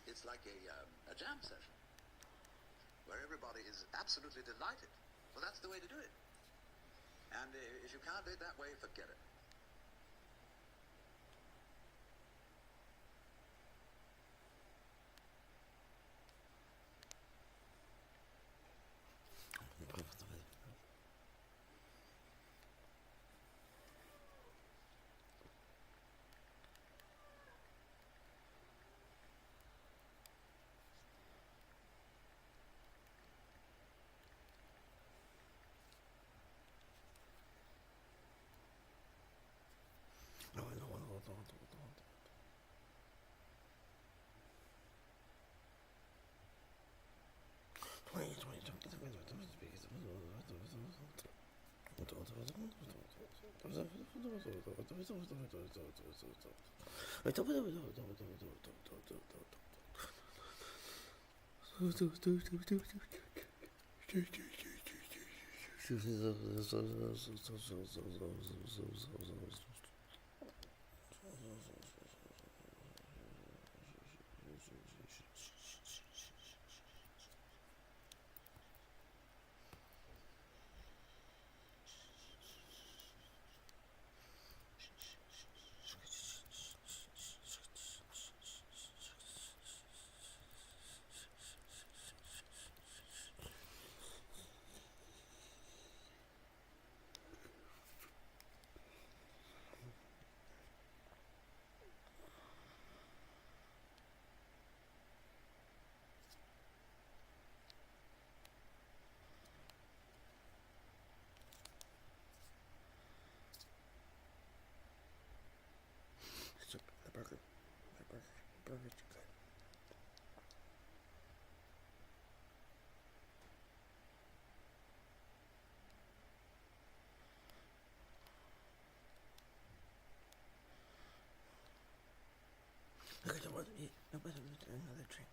It's like a jam session where everybody is absolutely delighted. Well, that's the way to do it. And if you can't do it that way, forget it. Another drink.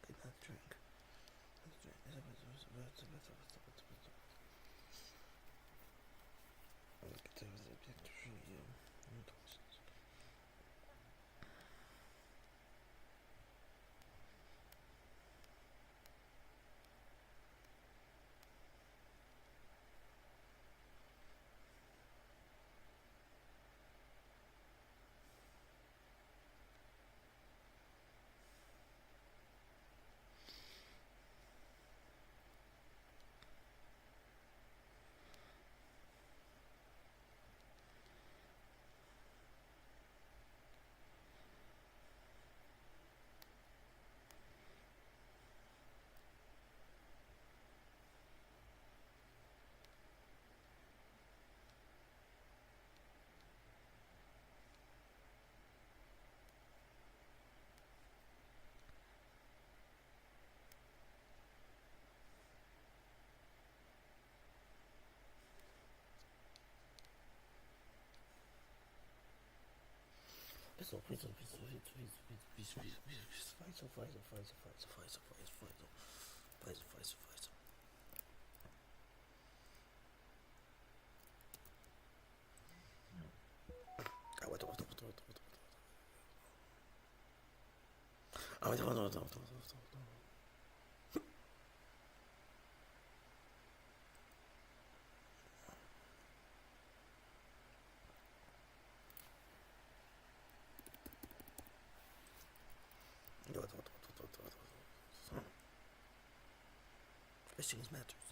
Fishing matters.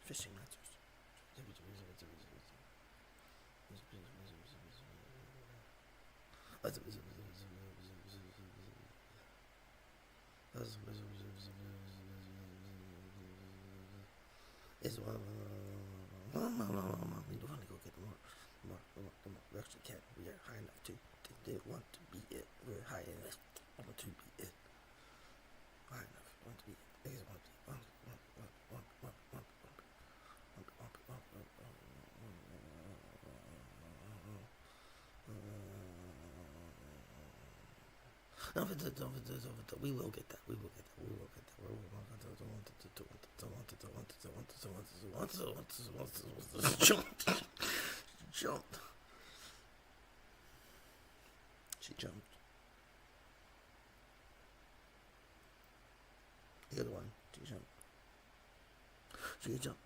Fishing matters. Is one. We don't want to go get more. We actually can't. We are high enough to. They want to be it. We're high enough. Want to be it. High enough. Want to be it. They just want to be. We will get that. We will get that. We will get that. Jumped. She jumped. The other one. She jumped. She jumped.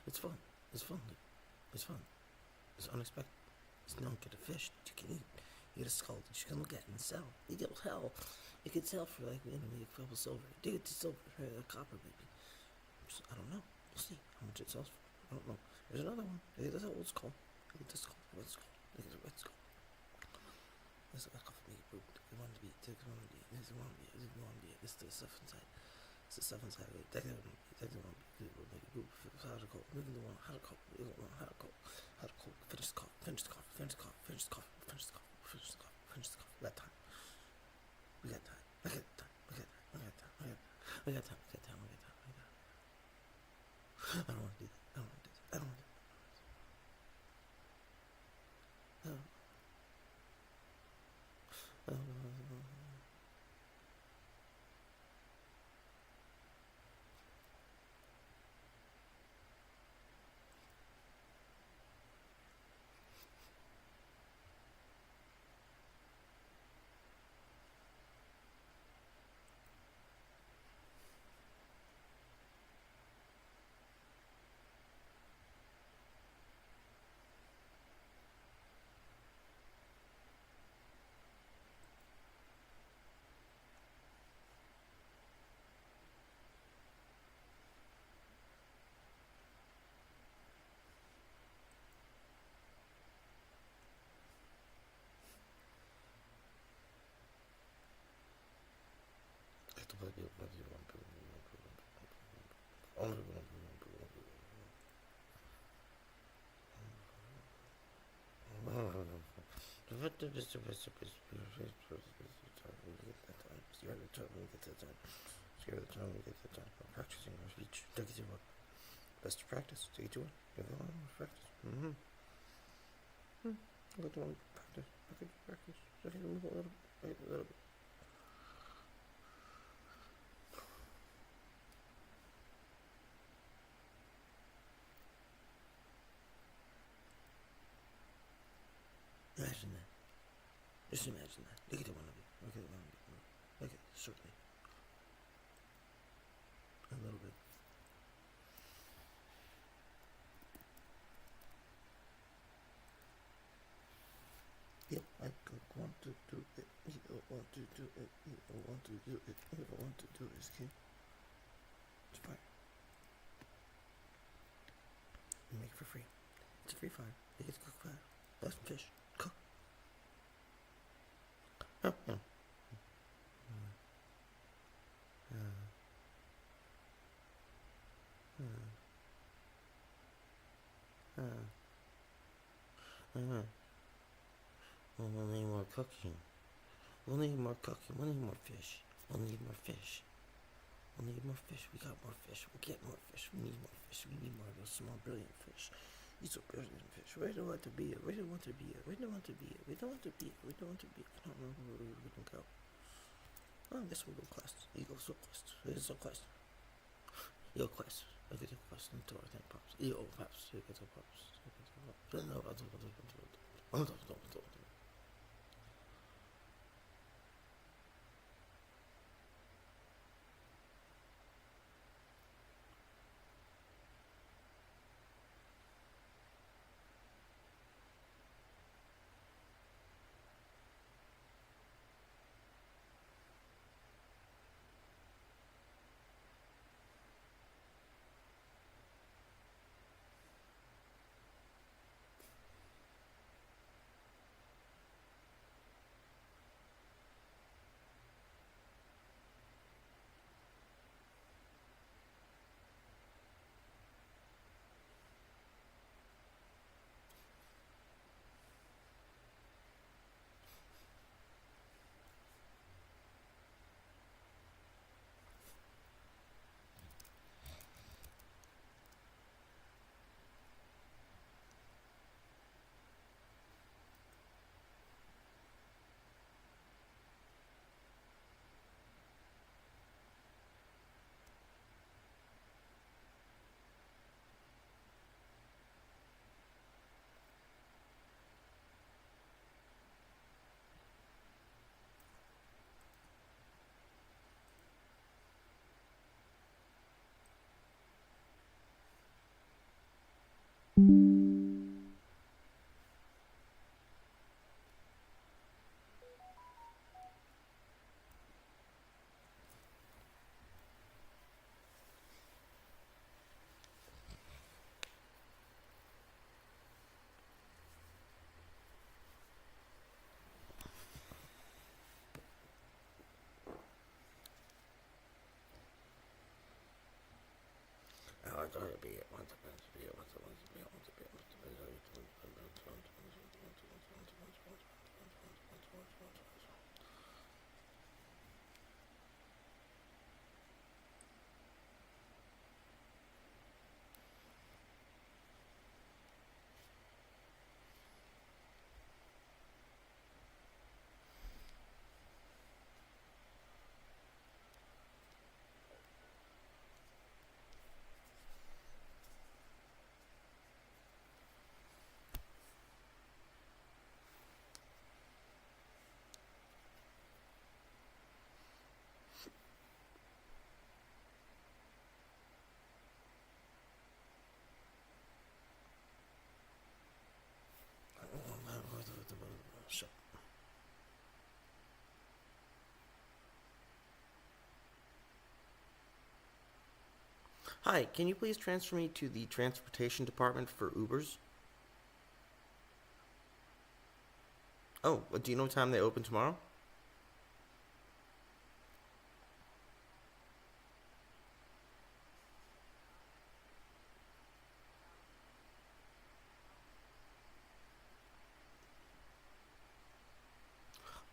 It's fun. It's fun. It's fun. It's unexpected. It's not get a fish that you can eat. You get a skull that you can look at and sell. You get hell. You could sell for like a couple silver. You get silver, copper maybe. I don't know. We'll see how much it sells for. I don't know. There's another one. There's an old skull. Look at this skull. Red skull. Look at the red skull. This is a couple of me. They want to be. This is the stuff inside. It's the stuff inside. How to cope. Finish the cough. We got time. We got time. I don't want to do that. Practicing our speech. Take it to one. Best to practice. Take it to one. Give it one. Practice. Look at one. Practice. Take it a little bit. Imagine that. Just imagine that. Look at the one of you. Look at the one of you. Look at it. Certainly. A little bit. Yeah, I want to don't want to do it. You don't want to do it. You don't want to do it, kid. It's fire. You make it for free. It's a free fire. You get to cook fire. Buy some fish. Cook. Oh, yeah. We'll need more cooking. We'll need more cooking. We'll need more fish. We'll need more fish. We'll need more fish. We got more fish. We'll get more fish. We need more fish. We need more of those small, brilliant fish. These are brilliant fish. Where do I want to be? Where do I want to be? Where do I want to be? Where do I want to be? Where do I want to be? I don't remember where we were going to go. Oh, I guess we'll go quest. You go so quest. It's a quest. You go quest. I get a quest until I think pops. You go pops. You get a pops. No, I don't. Hi, can you please transfer me to the transportation department for Ubers? Oh, do you know what time they open tomorrow?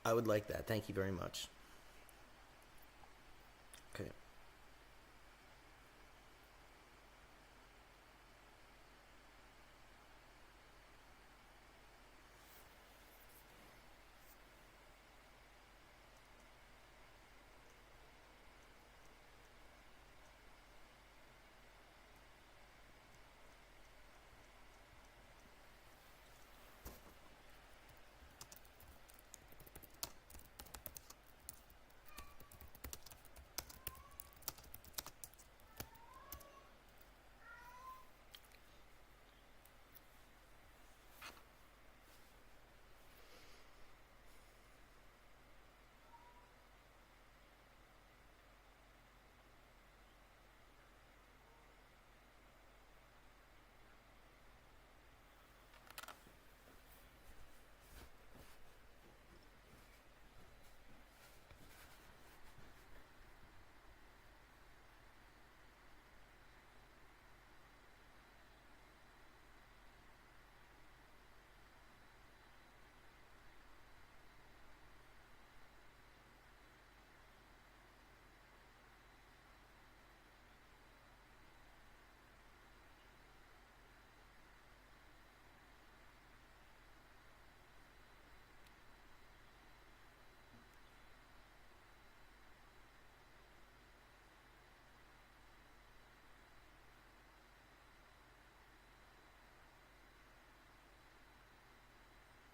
I would like that. Thank you very much. Okay.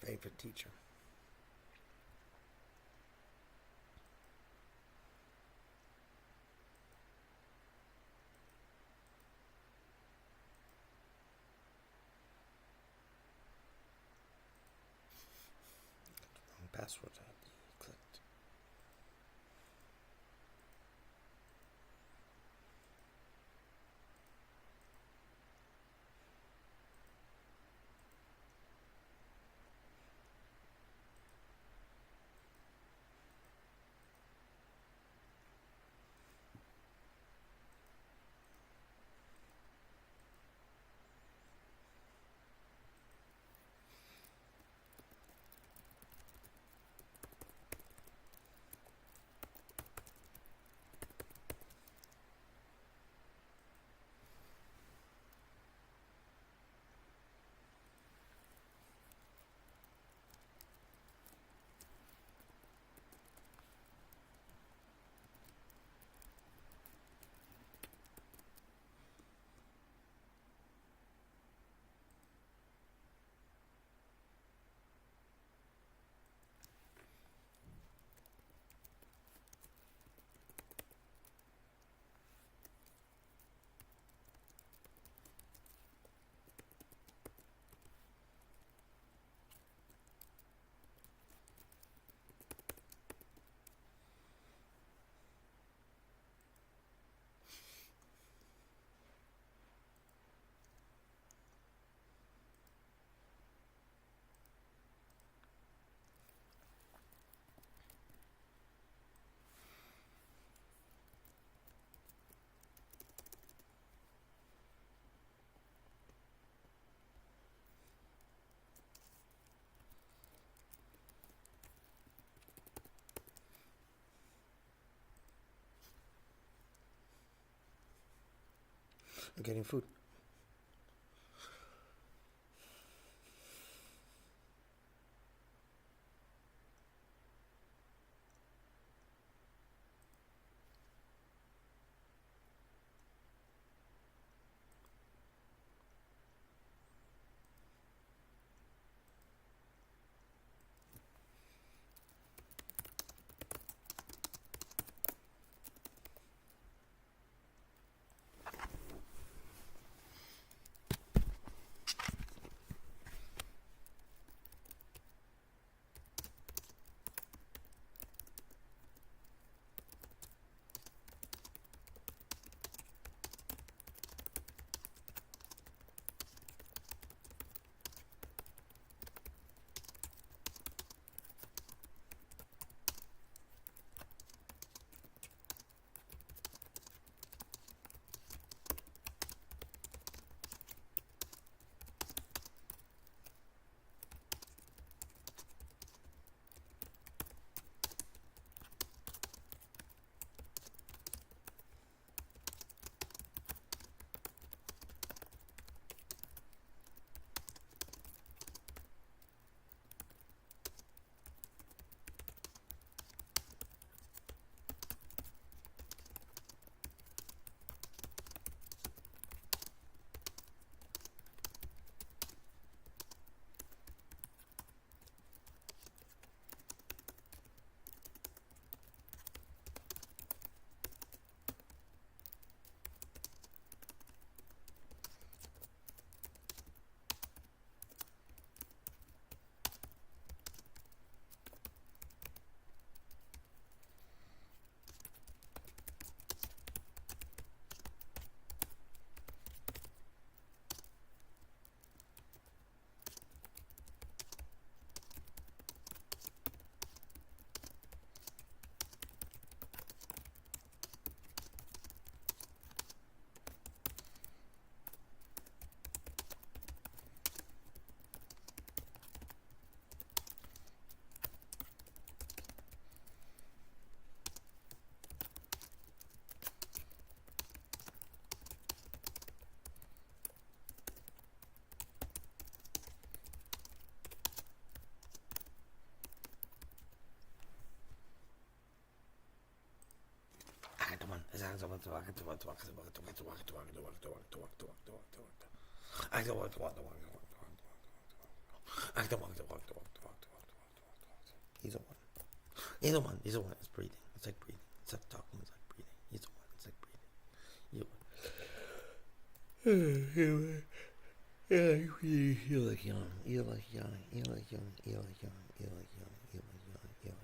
Favorite teacher. Wrong password ID clicked. I'm getting food. I don't want to He's a one. He's a one. He's a one. It's breathing. It's like breathing. It's like talking. It's like breathing. He's a one. It's like breathing. You like young. You like young. You like young. You like young. You like young. You like young. You like young.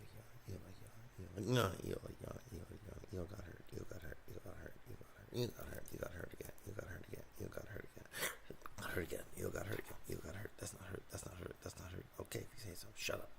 You like young. You like no. You like young. You like young. You got hurt. You got hurt. You got hurt. You got hurt. You got hurt. You got hurt again. You got hurt again. You got hurt again. Hurt again. You got hurt again. You got hurt. That's not hurt. That's not hurt. That's not hurt. Okay, if you say so. Shut up.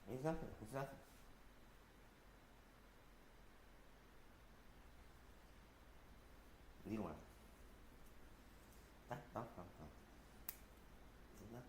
He's nothing. He's nothing. You don't want. No. He's nothing.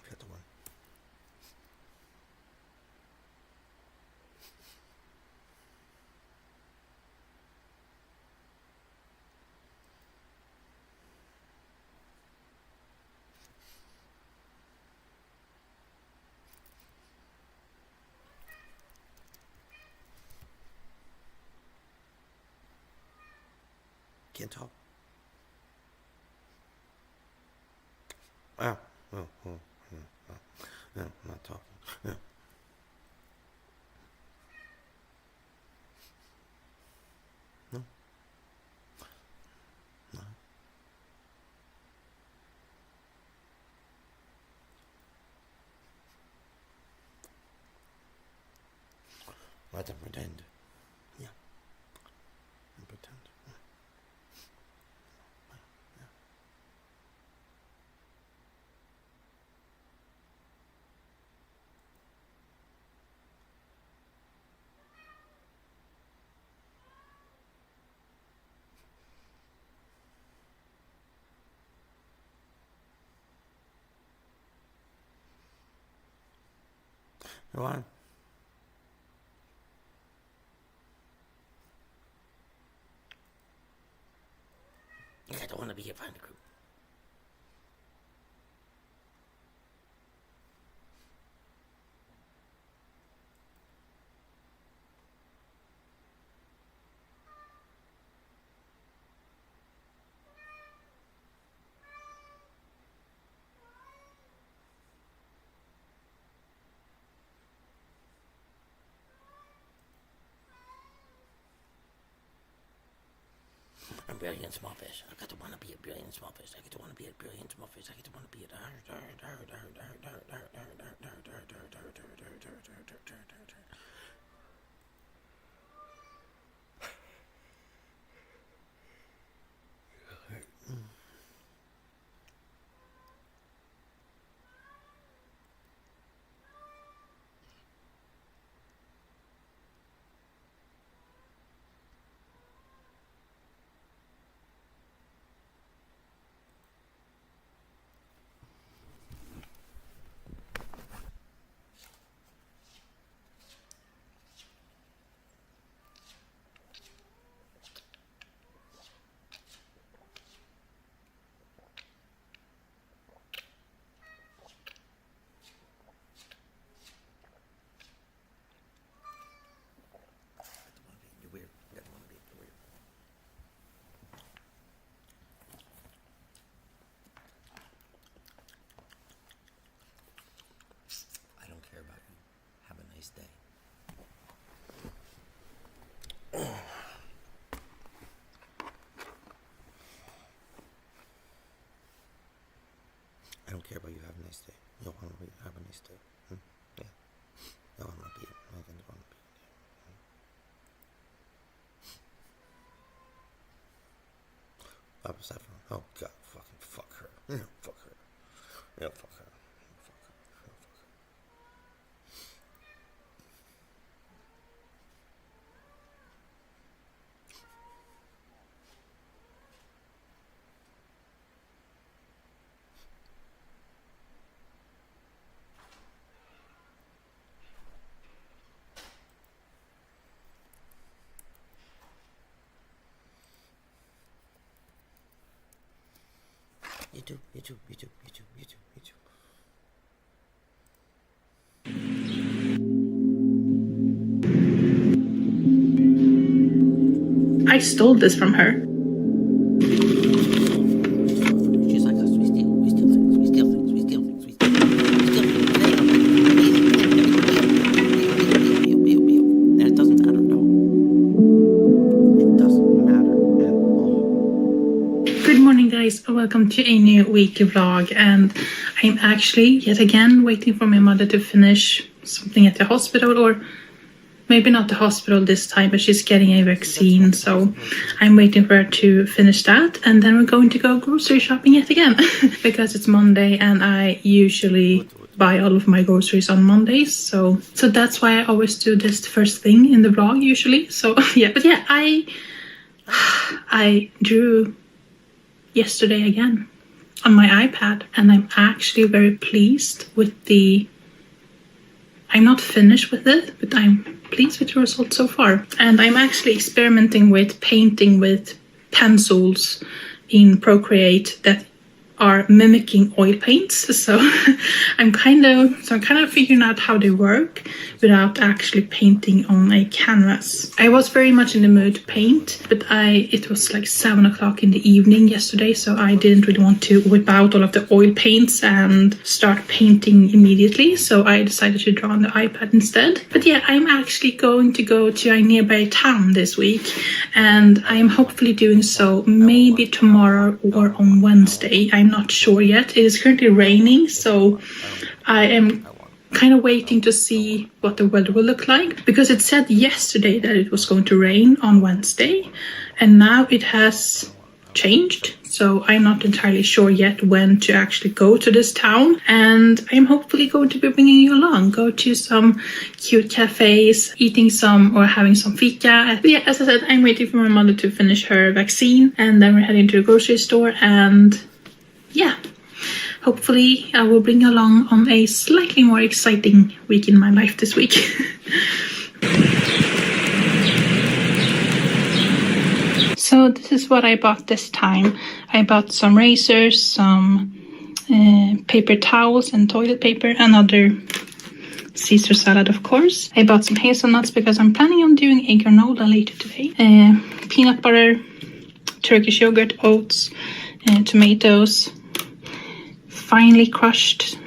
Got the one. Can't talk. Oh. No, I'm not talking. No. No. No. Let them pretend. Yeah. And pretend. Go on. I don't want to be a find a group. A brilliant small fish. I got to want to be a brilliant small fish. I get to want to be a brilliant small fish. I get to want to be a. I don't care about you. Have a nice day. You want to have a nice day. Yeah. I want to be. I want to be. Barbara Saffron. Oh God, fuck her. Yeah, fuck her. Yeah, fuck her. You too. I stole this from her. She's like us. We steal things. And it doesn't matter, no. It doesn't matter at all. Good morning, guys. Welcome to a new weekly vlog. And I'm actually, yet again, waiting for my mother to finish something at the hospital, or maybe not the hospital this time, but she's getting a vaccine, so I'm waiting for her to finish that, and then we're going to go grocery shopping yet again because it's Monday and I usually buy all of my groceries on Mondays, so that's why I always do this first thing in the vlog usually. So yeah, but yeah, I drew yesterday again on my iPad, and I'm actually very pleased with I'm not finished with it, but I'm pleased with the result so far. And I'm actually experimenting with painting with pencils in Procreate that are mimicking oil paints. So I'm kind of figuring out how they work without actually painting on a canvas. I was very much in the mood to paint, but it was like 7 o'clock in the evening yesterday, so I didn't really want to whip out all of the oil paints and start painting immediately, so I decided to draw on the iPad instead. But yeah, I'm actually going to go to a nearby town this week, and I'm hopefully doing so maybe tomorrow or on Wednesday. I'm not sure yet. It is currently raining, so I am kind of waiting to see what the weather will look like, because it said yesterday that it was going to rain on Wednesday, and now it has changed, so I'm not entirely sure yet when to actually go to this town, and I'm hopefully going to be bringing you along, go to some cute cafes, eating some or having some fika. But yeah, as I said, I'm waiting for my mother to finish her vaccine, and then we're heading to the grocery store, and yeah, hopefully I will bring you along on a slightly more exciting week in my life this week. So this is what I bought this time. I bought some razors, some paper towels and toilet paper, and other Caesar salad, of course. I bought some hazelnuts because I'm planning on doing a granola later today. Peanut butter, Turkish yogurt, oats, tomatoes, finely crushed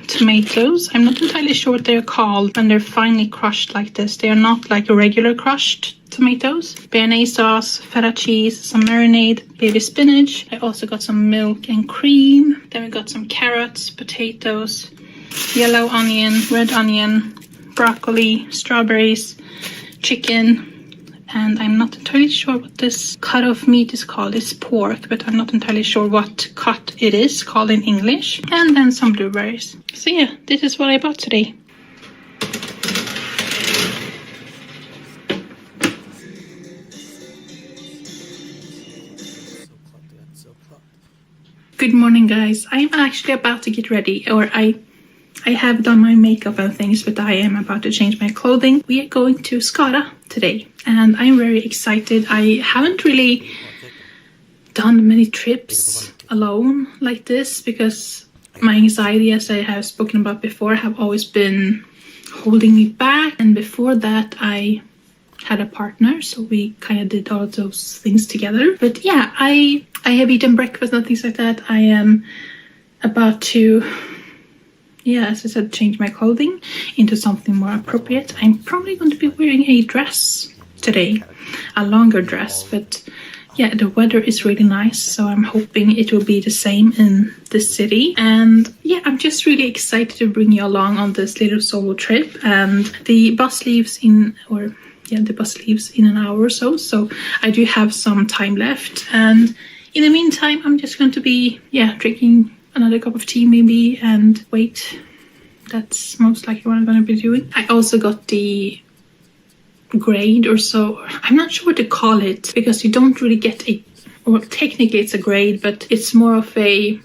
tomatoes. I'm not entirely sure what they're called when they're finely crushed like this. They are not like a regular crushed tomatoes, béarnaise sauce, feta cheese, some marinade, baby spinach. I also got some milk and cream. Then we got some carrots, potatoes, yellow onion, red onion, broccoli, strawberries, chicken, and I'm not entirely sure what this cut of meat is called. It's pork, but I'm not entirely sure what cut it is called in English. And then some blueberries. So yeah, this is what I bought today. Good morning, guys. I'm actually about to get ready, or I have done my makeup and things, but I am about to change my clothing. We are going to Skara today, and I'm very excited. I haven't really done many trips alone like this because my anxiety, as I have spoken about before, have always been holding me back. And before that, I had a partner, so we kind of did all of those things together. But yeah, I have eaten breakfast and things like that. I am about to, yeah, as I said, change my clothing into something more appropriate. I'm probably going to be wearing a dress today, a longer dress, but yeah, the weather is really nice, so I'm hoping it will be the same in the city. And yeah, I'm just really excited to bring you along on this little solo trip. And the bus leaves in, the bus leaves in an hour or so, so I do have some time left. And in the meantime, I'm just going to be, drinking another cup of tea maybe and wait. That's most likely what I'm going to be doing. I also got the grade or so. I'm not sure what to call it because you don't really get a, well, technically it's a grade, but it's more of a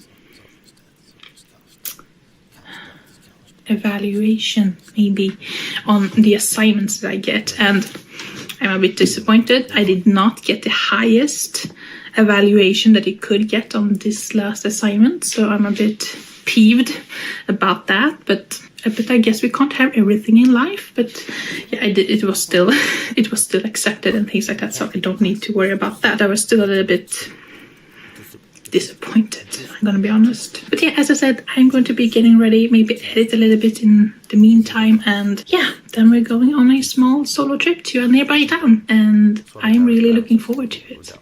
evaluation maybe on the assignments that I get, and I'm a bit disappointed. I did not get the highest evaluation that you could get on this last assignment, so I'm a bit peeved about that, but I guess we can't have everything in life. But yeah, it was still accepted and things like that, so I don't need to worry about that. I was still a little bit disappointed, I'm gonna be honest. But yeah, as I said, I'm going to be getting ready, maybe edit a little bit in the meantime, and yeah, then we're going on a small solo trip to a nearby town, and I'm really looking forward to it.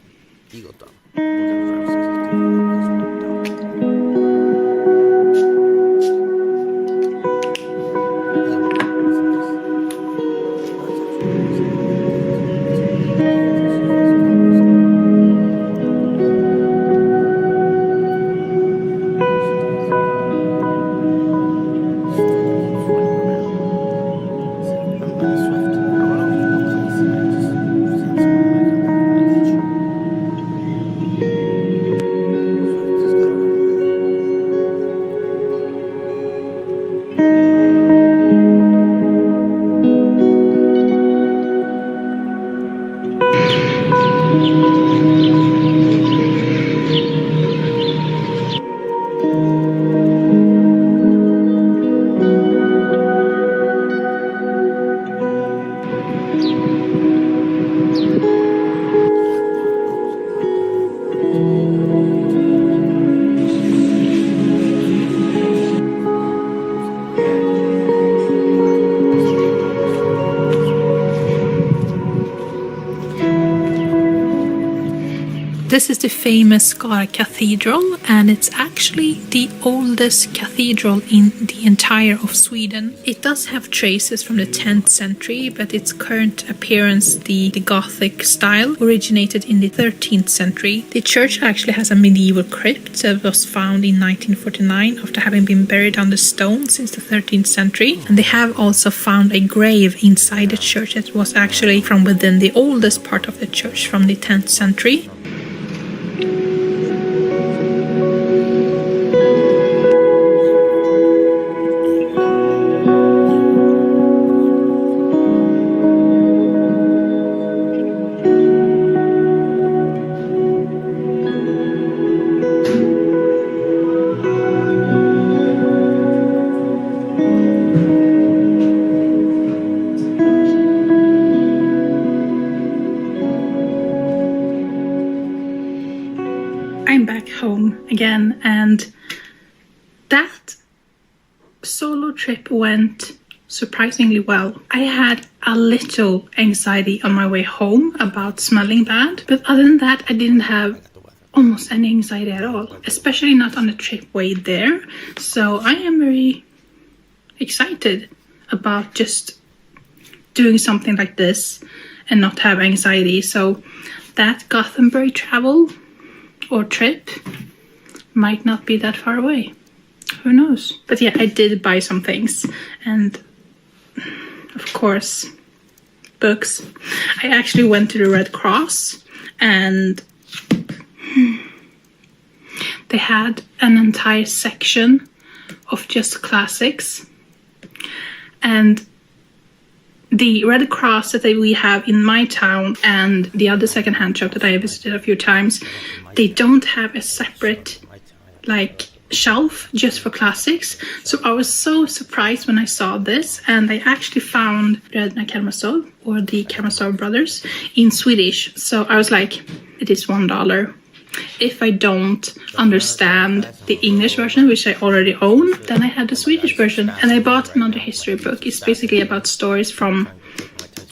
This is the famous Skara Cathedral, and it's actually the oldest cathedral in the entire of Sweden. It does have traces from the 10th century, but its current appearance, the Gothic style, originated in the 13th century. The church actually has a medieval crypt that was found in 1949 after having been buried under stone since the 13th century. And they have also found a grave inside the church that was actually from within the oldest part of the church from the 10th century. I'm back home again, and that solo trip went surprisingly well. I had a little anxiety on my way home about smelling bad, but other than that, I didn't have almost any anxiety at all, especially not on the trip way there. So I am very excited about just doing something like this and not have anxiety. So that Gothenburg travel or trip might not be that far away. Who knows? But yeah, I did buy some things, and of course, books. I actually went to the Red Cross, and they had an entire section of just classics. And the Red Cross that we have in my town and the other secondhand shop that I visited a few times, they don't have a separate like shelf just for classics. So I was so surprised when I saw this, and I actually found Bröderna Karamazov, or the Karamazov brothers, in Swedish. So I was like, it is $1. If I don't understand the English version, which I already own, then I had the Swedish version. And I bought another history book. It's basically about stories from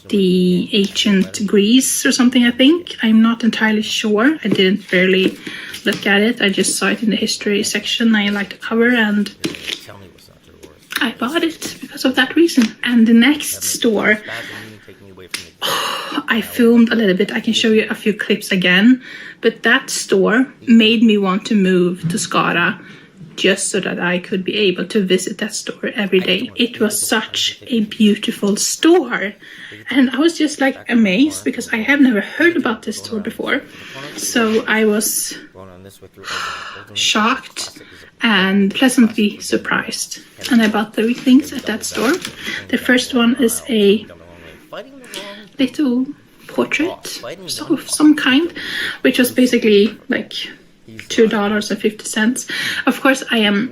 the ancient Greece or something, I think. I'm not entirely sure. I didn't really look at it. I just saw it in the history section. I liked the cover, and I bought it because of that reason. And the next store, I filmed a little bit. I can show you a few clips again. But that store made me want to move to Skara just so that I could be able to visit that store every day. It was such a beautiful store. And I was just like amazed because I have never heard about this store before. So I was shocked and pleasantly surprised. And I bought 3 things at that store. The first one is a little portrait of some kind, which was basically like $2.50. Of course, I am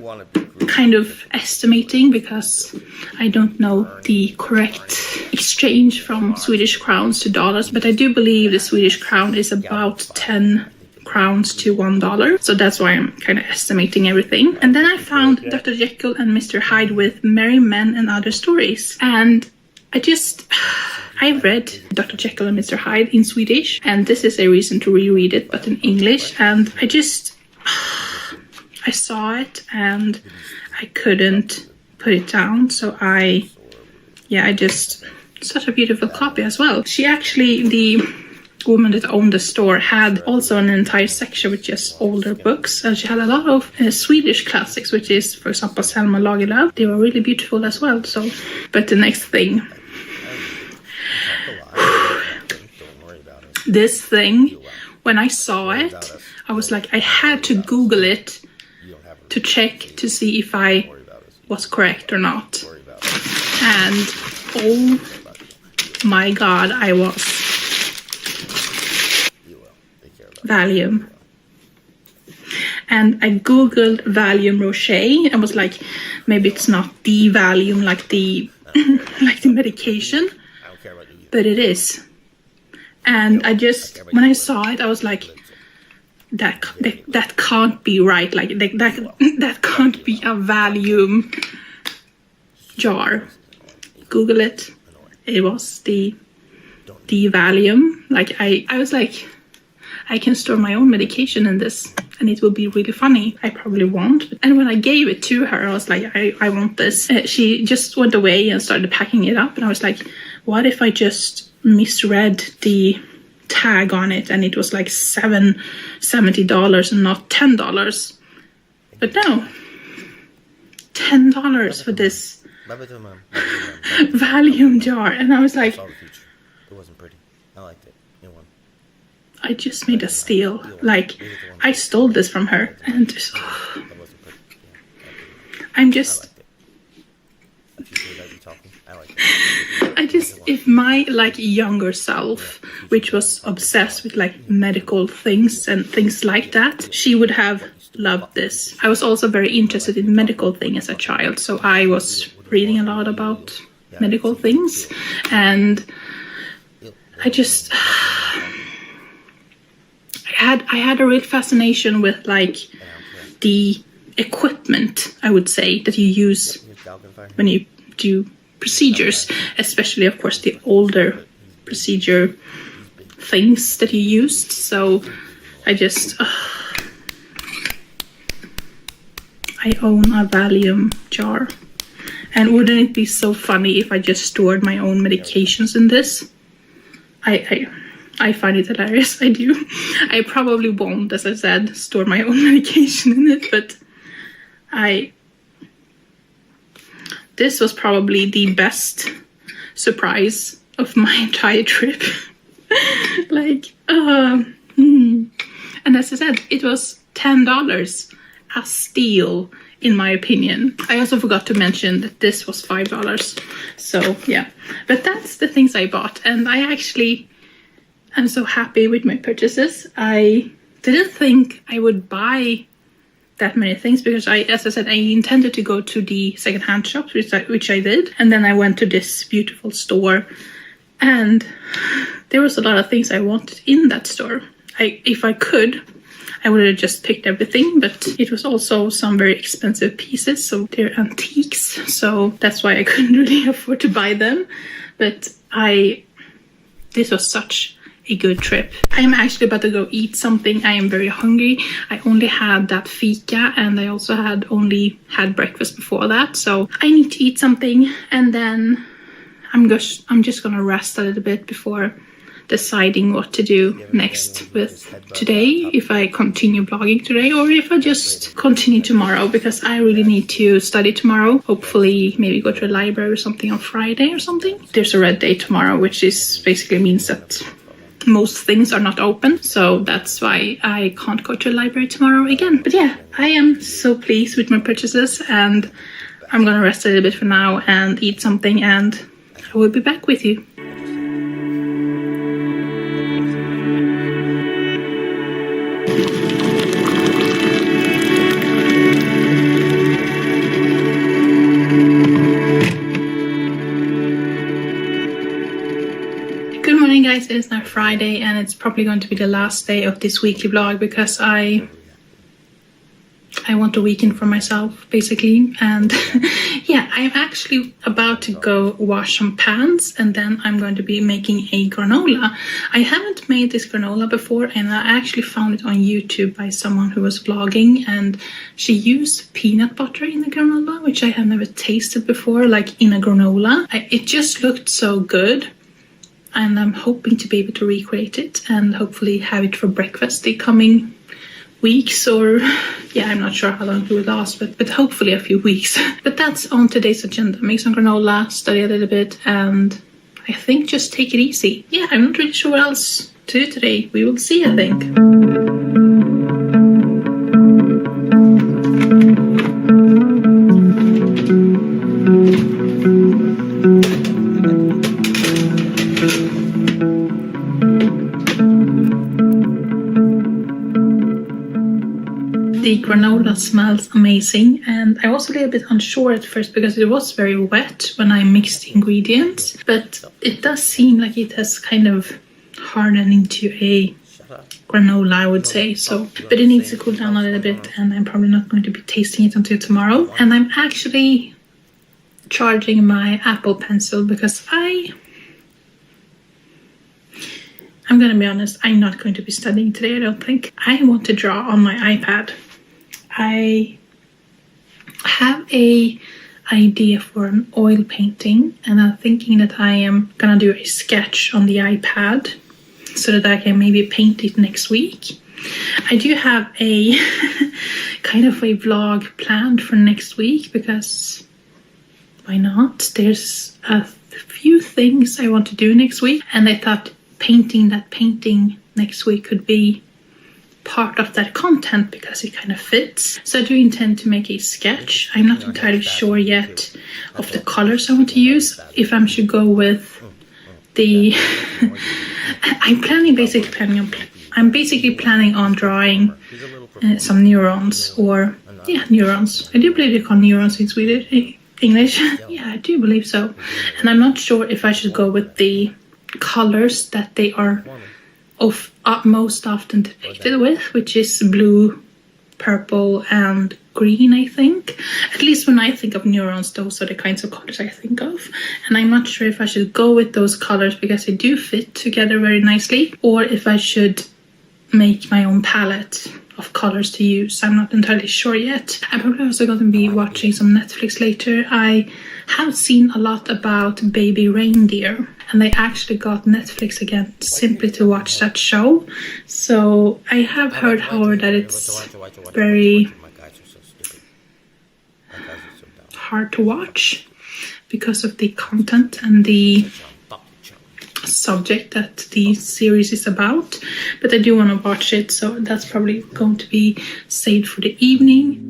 kind of estimating because I don't know the correct exchange from Swedish crowns to dollars, but I do believe the Swedish crown is about 10 crowns to $1. So that's why I'm kind of estimating everything. And then I found Dr. Jekyll and Mr. Hyde with Merry Men and Other Stories. And I read Dr. Jekyll and Mr. Hyde in Swedish, and this is a reason to reread it, but in English. And I saw it and I couldn't put it down. So such a beautiful copy as well. She actually, the woman that owned the store, had also an entire section with just older books, and she had a lot of Swedish classics, which is, for example, Selma Lagerlöf. They were really beautiful as well. So, but the next thing, this thing, when I saw it, I was like, I had to Google it to check to see if I was correct or not. And oh my god, I was. Valium. And I googled Valium Rocher and was like, maybe it's not the Valium like the like the medication, but it is. And when I saw it, I was like, that can't be right. Like that can't be a Valium jar. Google it. It was the Valium. Like I was like, I can store my own medication in this and it will be really funny. I probably won't. And when I gave it to her, I was like, I want this. She just went away and started packing it up. And I was like, what if I just misread the tag on it and it was like $70 and not $10? But no, $10 for this Valium jar. And I was like, It wasn't pretty. I liked it. It won. I just made a steal. Like, I stole this from her, and just, I'm just, if my like younger self, which was obsessed with like medical things and things like that, she would have loved this. I was also very interested in medical things as a child, so I was reading a lot about medical things, and I had a real fascination with like the equipment, I would say, that you use when you do procedures, especially of course the older procedure things that you used. So I just I own a Valium jar, and wouldn't it be so funny if I just stored my own medications in this? I find it hilarious. I do. I probably won't, as I said, store my own medication in it, but this was probably the best surprise of my entire trip. Like, and as I said, it was $10, a steal in my opinion. I also forgot to mention that this was $5. So yeah, but that's the things I bought, and I actually am so happy with my purchases. I didn't think I would buy that many things because as I said, I intended to go to the secondhand shops, which I did, and then I went to this beautiful store, and there was a lot of things I wanted in that store. If I could, I would have just picked everything, but it was also some very expensive pieces, so they're antiques, so that's why I couldn't really afford to buy them. But this was such a good trip. I'm actually about to go eat something. I am very hungry. I only had that fika, and I also only had breakfast before that, so I need to eat something, and then I'm just gonna rest a little bit before deciding what to do next with today, if I continue vlogging today or if I just continue tomorrow, because I really need to study tomorrow. Hopefully maybe go to a library or something on Friday or something. There's a red day tomorrow, which is basically means that most things are not open, so that's why I can't go to a library tomorrow again. But yeah, I am so pleased with my purchases, and I'm gonna rest a little bit for now and eat something, and I will be back with you. Guys, it is now Friday, and it's probably going to be the last day of this weekly vlog because I want a weekend for myself basically. And yeah, I'm actually about to go wash some pans, and then I'm going to be making a granola. I haven't made this granola before, and I actually found it on YouTube by someone who was vlogging, and she used peanut butter in the granola, which I have never tasted before, like in a granola. It just looked so good, and I'm hoping to be able to recreate it and hopefully have it for breakfast the coming weeks, or yeah, I'm not sure how long it will last, but hopefully a few weeks. But that's on today's agenda. Make some granola, study a little bit, and I think just take it easy. Yeah, I'm not really sure what else to do today. We will see, I think. The granola smells amazing, and I was a little bit unsure at first because it was very wet when I mixed the ingredients, but it does seem like it has kind of hardened into a granola, I would say. So, but it needs to cool down a little bit, and I'm probably not going to be tasting it until tomorrow. And I'm actually charging my Apple Pencil because I'm gonna be honest, I'm not going to be studying today, I don't think. I want to draw on my iPad. I have a idea for an oil painting, and I'm thinking that I am gonna do a sketch on the iPad so that I can maybe paint it next week. I do have a kind of a vlog planned for next week because why not? There's a few things I want to do next week, and I thought painting that painting next week could be part of that content because it kind of fits. So I do intend to make a sketch. I'm not entirely sure yet of the colors I want to use. If I should go with the I'm basically planning on drawing some neurons, or yeah, neurons. I do believe they call neurons in Swedish, English. Yeah, I do believe so. And I'm not sure if I should go with the colors that they are most often depicted with, which is blue, purple, and green, I think. At least when I think of neurons, those are the kinds of colors I think of. And I'm not sure if I should go with those colors because they do fit together very nicely, or if I should make my own palette of colors to use. I'm not entirely sure yet. I'm probably also going to be watching some Netflix later. I have seen a lot about Baby Reindeer, and I actually got Netflix again simply to watch that show. So I have heard, however, that it's very hard to watch because of the content and the subject that the series is about, but I do want to watch it, so that's probably going to be saved for the evening.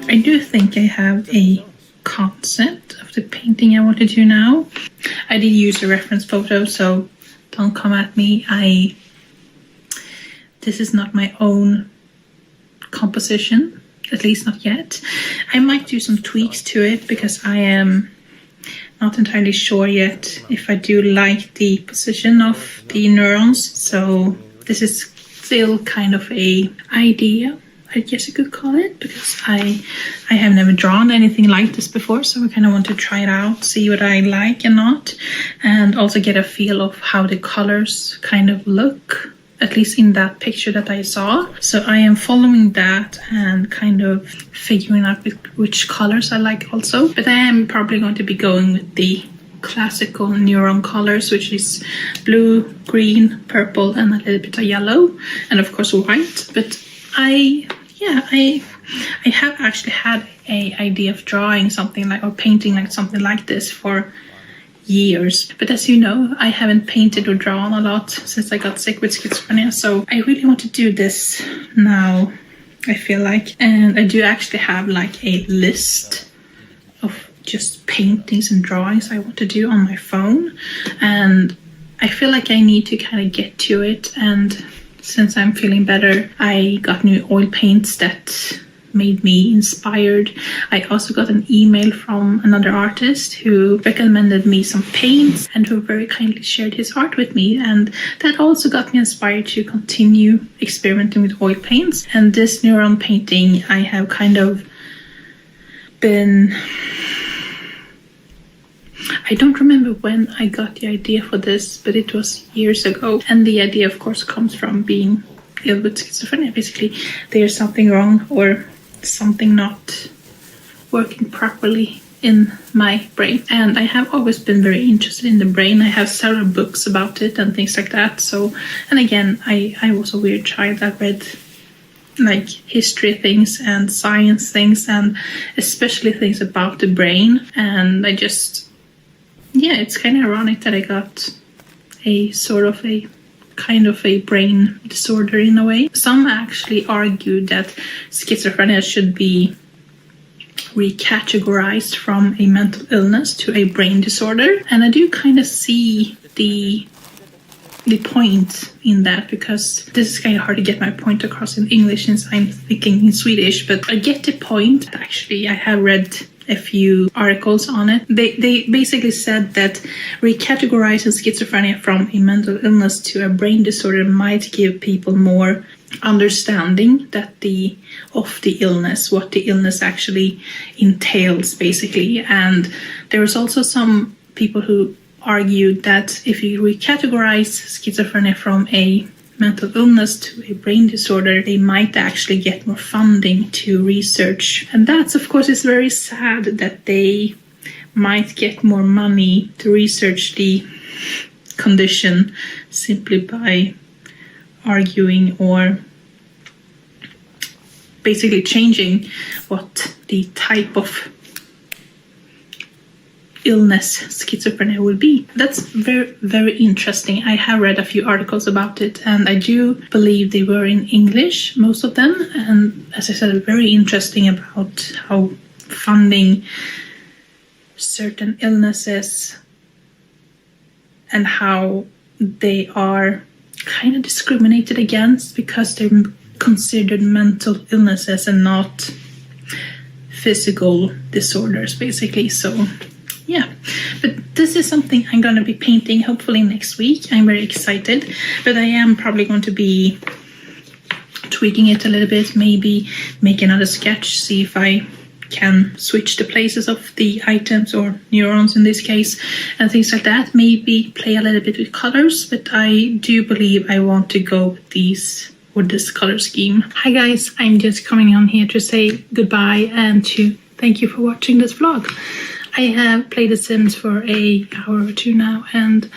I do think I have a concept of the painting I want to do now. I did use a reference photo, so don't come at me. This is not my own composition, at least not yet. I might do some tweaks to it because I am not entirely sure yet if I do like the position of the neurons. So this is still kind of a idea, I guess you could call it, because I have never drawn anything like this before, so I kind of want to try it out, see what I like and not, and also get a feel of how the colors kind of look, at least in that picture that I saw. So I am following that and kind of figuring out which colors I like also, but I am probably going to be going with the classical neuron colors, which is blue, green, purple, and a little bit of yellow, and of course white. But I have actually had an idea of drawing something like, or painting like something like this for years, but as you know, I haven't painted or drawn a lot since I got sick with schizophrenia, so I really want to do this now, I feel like. And I do actually have like a list of just paintings and drawings I want to do on my phone, and I feel like I need to kind of get to it. And since I'm feeling better, I got new oil paints that made me inspired. I also got an email from another artist who recommended me some paints and who very kindly shared his art with me, and that also got me inspired to continue experimenting with oil paints. And this neuron painting, I have kind of been... I don't remember when I got the idea for this, but it was years ago. And the idea, of course, comes from being ill with schizophrenia. Basically, there's something wrong or something not working properly in my brain. And I have always been very interested in the brain. I have several books about it and things like that. So, and again, I was a weird child. I read like history things and science things, and especially things about the brain. And I just... yeah, it's kind of ironic that I got a sort of a kind of a brain disorder in a way. Some actually argue that schizophrenia should be recategorized from a mental illness to a brain disorder. And I do kind of see the point in that, because this is kind of hard to get my point across in English since I'm thinking in Swedish, but I get the point. Actually, I have read a few articles on it. They basically said that recategorizing schizophrenia from a mental illness to a brain disorder might give people more understanding that of the illness, what the illness actually entails, basically. And there was also some people who argued that if you recategorize schizophrenia from a mental illness to a brain disorder, they might actually get more funding to research. And that's, of course, is very sad that they might get more money to research the condition simply by arguing or basically changing what the type of illness schizophrenia will be. That's very, very interesting. I have read a few articles about it, and I do believe they were in English, most of them. And as I said, very interesting about how funding certain illnesses and how they are kind of discriminated against because they're considered mental illnesses and not physical disorders, basically. So yeah, but this is something I'm going to be painting hopefully next week. I'm very excited, but I am probably going to be tweaking it a little bit, maybe make another sketch, see if I can switch the places of the items or neurons in this case and things like that. Maybe play a little bit with colors, but I do believe I want to go with this color scheme. Hi guys, I'm just coming on here to say goodbye and to thank you for watching this vlog. I have played The Sims for an hour or two now, and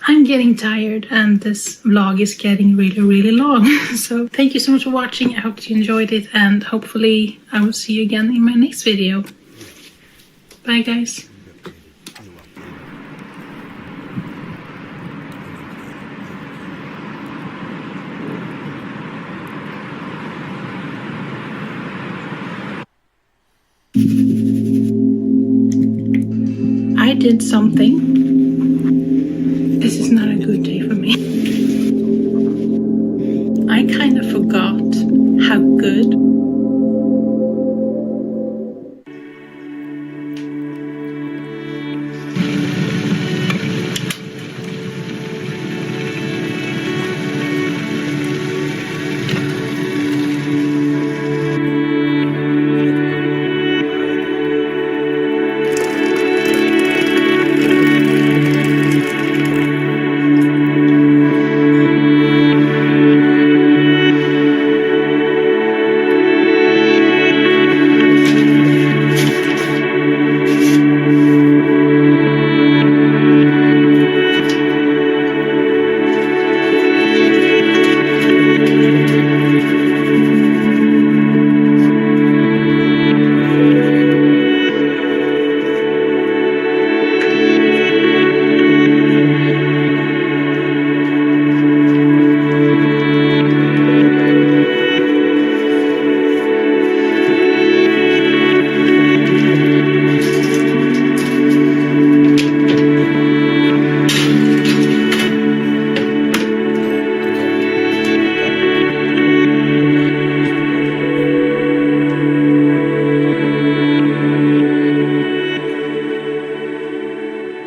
I'm getting tired, and this vlog is getting really, really long. So thank you so much for watching. I hope you enjoyed it, and hopefully I will see you again in my next video. Bye guys. I did something. This is not a good day for me. I kind of forgot how good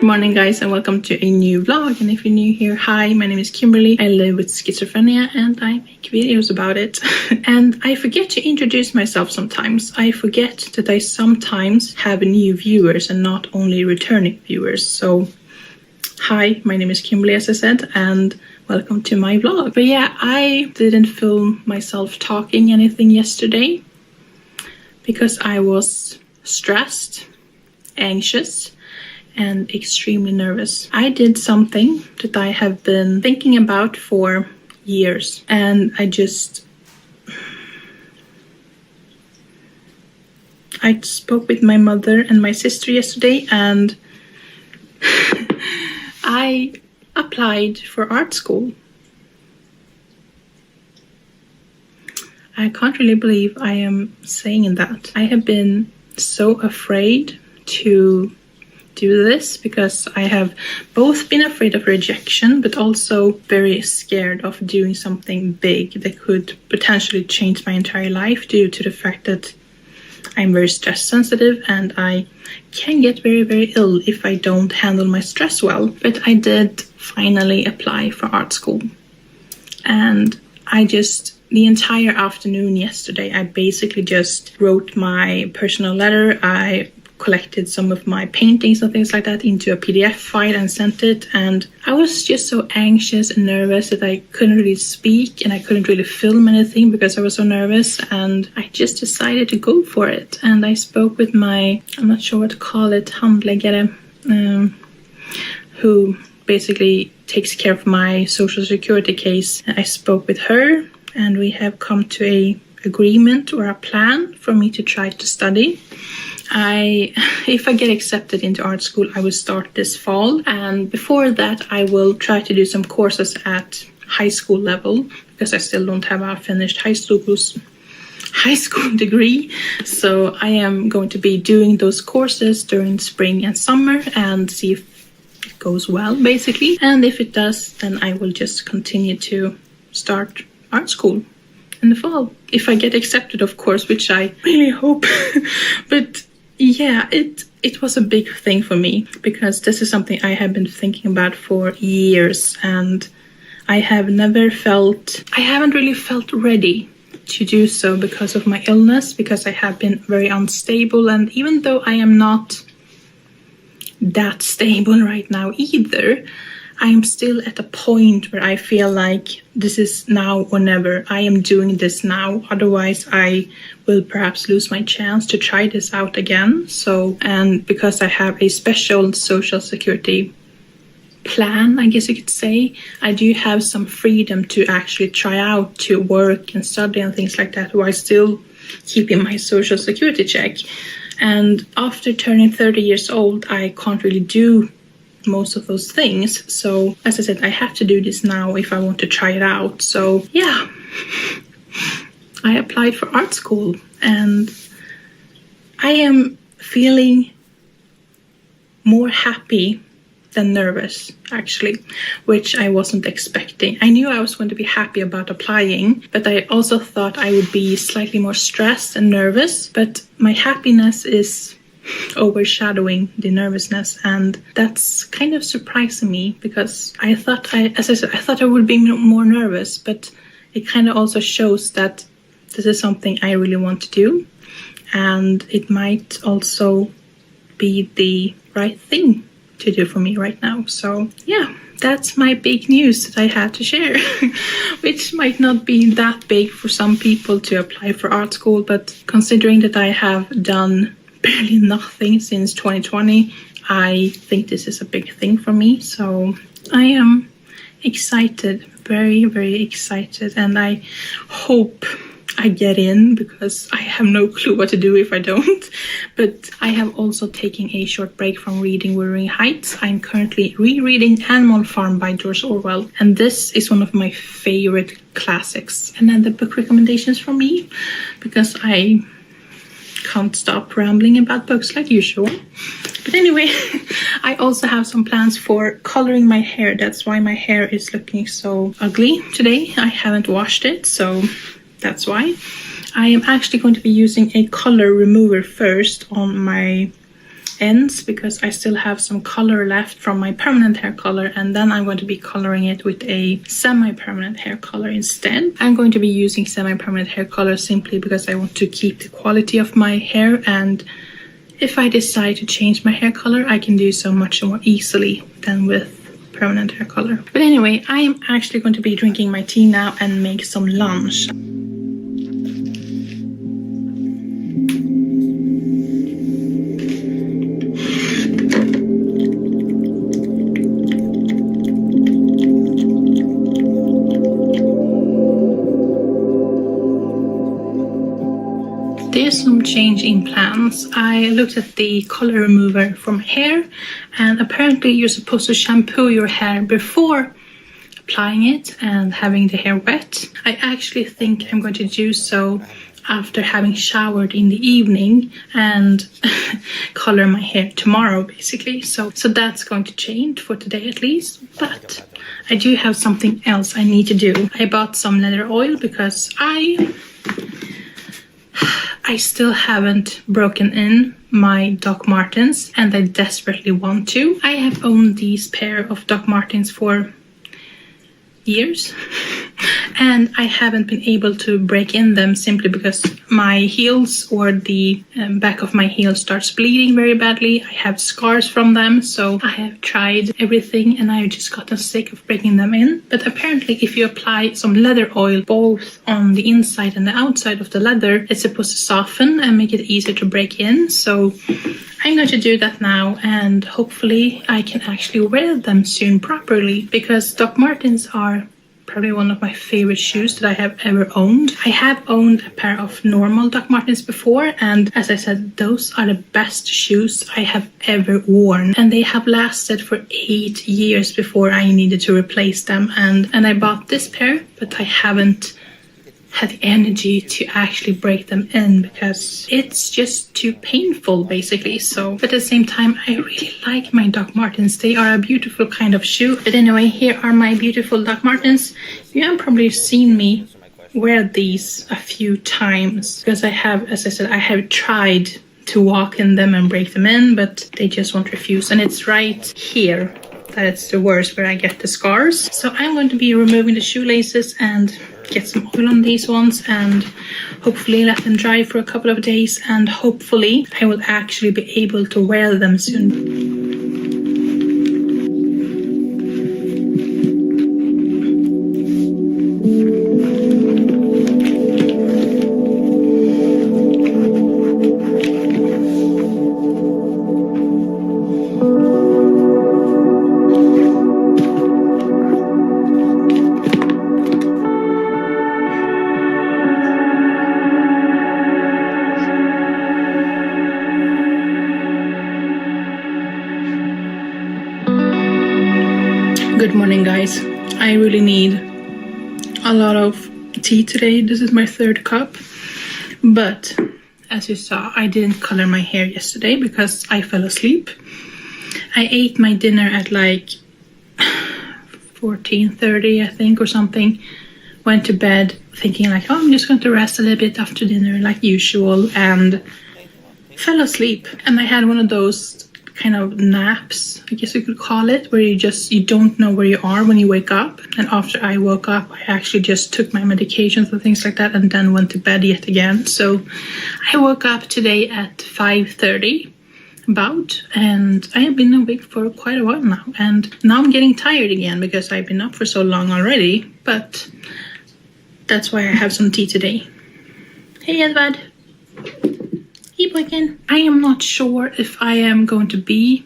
morning guys, and welcome to a new vlog. And if you're new here, hi, my name is Kimberly. I live with schizophrenia and I make videos about it. And I forget to introduce myself sometimes. I forget that I sometimes have new viewers and not only returning viewers. So hi, my name is Kimberly, as I said, and welcome to my vlog. But yeah, I didn't film myself talking anything yesterday because I was stressed, anxious, and extremely nervous. I did something that I have been thinking about for years, and I spoke with my mother and my sister yesterday, and I applied for art school. I can't really believe I am saying that. I have been so afraid to do this because I have both been afraid of rejection but also very scared of doing something big that could potentially change my entire life due to the fact that I'm very stress sensitive and I can get very, very ill if I don't handle my stress well. But I did finally apply for art school, and the entire afternoon yesterday I basically just wrote my personal letter. I collected some of my paintings and things like that into a PDF file and sent it. And I was just so anxious and nervous that I couldn't really speak and I couldn't really film anything because I was so nervous. And I just decided to go for it. And I spoke with my, I'm not sure what to call it, handläggare, who basically takes care of my social security case. I spoke with her and we have come to a agreement or a plan for me to try to study. If I get accepted into art school, I will start this fall, and before that I will try to do some courses at high school level because I still don't have a finished high school degree. So I am going to be doing those courses during spring and summer and see if it goes well, basically. And if it does, then I will just continue to start art school in the fall. If I get accepted, of course, which I really hope. But yeah, it was a big thing for me because this is something I have been thinking about for years, and I haven't really felt ready to do so because of my illness, because I have been very unstable. And even though I am not that stable right now either, I am still at a point where I feel like this is now or never. I am doing this now, otherwise I will perhaps lose my chance to try this out again. So, and because I have a special social security plan, I guess you could say, I do have some freedom to actually try out to work and study and things like that while still keeping my social security check. And after turning 30 years old, I can't really do most of those things. So as I said, I have to do this now if I want to try it out. So yeah, I applied for art school and I am feeling more happy than nervous, actually, which I wasn't expecting. I knew I was going to be happy about applying, but I also thought I would be slightly more stressed and nervous. But my happiness is overshadowing the nervousness, and that's kind of surprising me because I thought I would be more nervous, but it kind of also shows that this is something I really want to do, and it might also be the right thing to do for me right now. So yeah, that's my big news that I had to share, which might not be that big for some people to apply for art school, but considering that I have done barely nothing since 2020, I think this is a big thing for me. So I am excited, very, very excited, and I hope I get in because I have no clue what to do if I don't. But I have also taken a short break from reading Wuthering Heights. I'm currently rereading Animal Farm by George Orwell, and this is one of my favorite classics. And then the book recommendations from me, because I can't stop rambling about books like usual. But anyway, I also have some plans for coloring my hair. That's why my hair is looking so ugly today. I haven't washed it, so that's why. I am actually going to be using a color remover first on my ends because I still have some color left from my permanent hair color, and then I'm going to be coloring it with a semi-permanent hair color instead. I'm going to be using semi-permanent hair color simply because I want to keep the quality of my hair, and if I decide to change my hair color, I can do so much more easily than with permanent hair color. But anyway, I am actually going to be drinking my tea now and make some lunch. There's some change in plans. I looked at the color remover from hair, and apparently you're supposed to shampoo your hair before applying it and having the hair wet. I actually think I'm going to do so after having showered in the evening and color my hair tomorrow, basically. So that's going to change for today at least. But I do have something else I need to do. I bought some leather oil because I still haven't broken in my Doc Martens, and I desperately want to. I have owned these pair of Doc Martens for years, And I haven't been able to break in them simply because my heels or the back of my heel starts bleeding very badly. I have scars from them, so I have tried everything and I've just gotten sick of breaking them in. But apparently if you apply some leather oil both on the inside and the outside of the leather, it's supposed to soften and make it easier to break in. So I'm going to do that now, and hopefully I can actually wear them soon properly, because Doc Martens are probably one of my favorite shoes that I have ever owned. I have owned a pair of normal Doc Martens before, and as I said, those are the best shoes I have ever worn, and they have lasted for 8 years before I needed to replace them. And I bought this pair, but I haven't had the energy to actually break them in because it's just too painful basically. So but at the same time, I really like my Doc Martens. They are a beautiful kind of shoe. But anyway, here are my beautiful Doc Martens. You have probably seen me wear these a few times because I have, as I said, I have tried to walk in them and break them in, but they just won't refuse. And it's right here that it's the worst, where I get the scars. So I'm going to be removing the shoelaces and get some oil on these ones and hopefully let them dry for a couple of days, and hopefully I will actually be able to wear them soon. Good morning, guys. I really need a lot of tea today. This is my 3rd cup, but as you saw, I didn't color my hair yesterday because I fell asleep. I ate my dinner at like 14:30, I think, or something. Went to bed thinking like, oh, I'm just going to rest a little bit after dinner like usual, and fell asleep. And I had one of those kind of naps, I guess you could call it, where you don't know where you are when you wake up. And after I woke up, I actually just took my medications and things like that and then went to bed yet again. So I woke up today at 5:30 about, and I have been awake for quite a while now, and now I'm getting tired again because I've been up for so long already. But that's why I have some tea today. Hey Edvard. I am not sure if I am going to be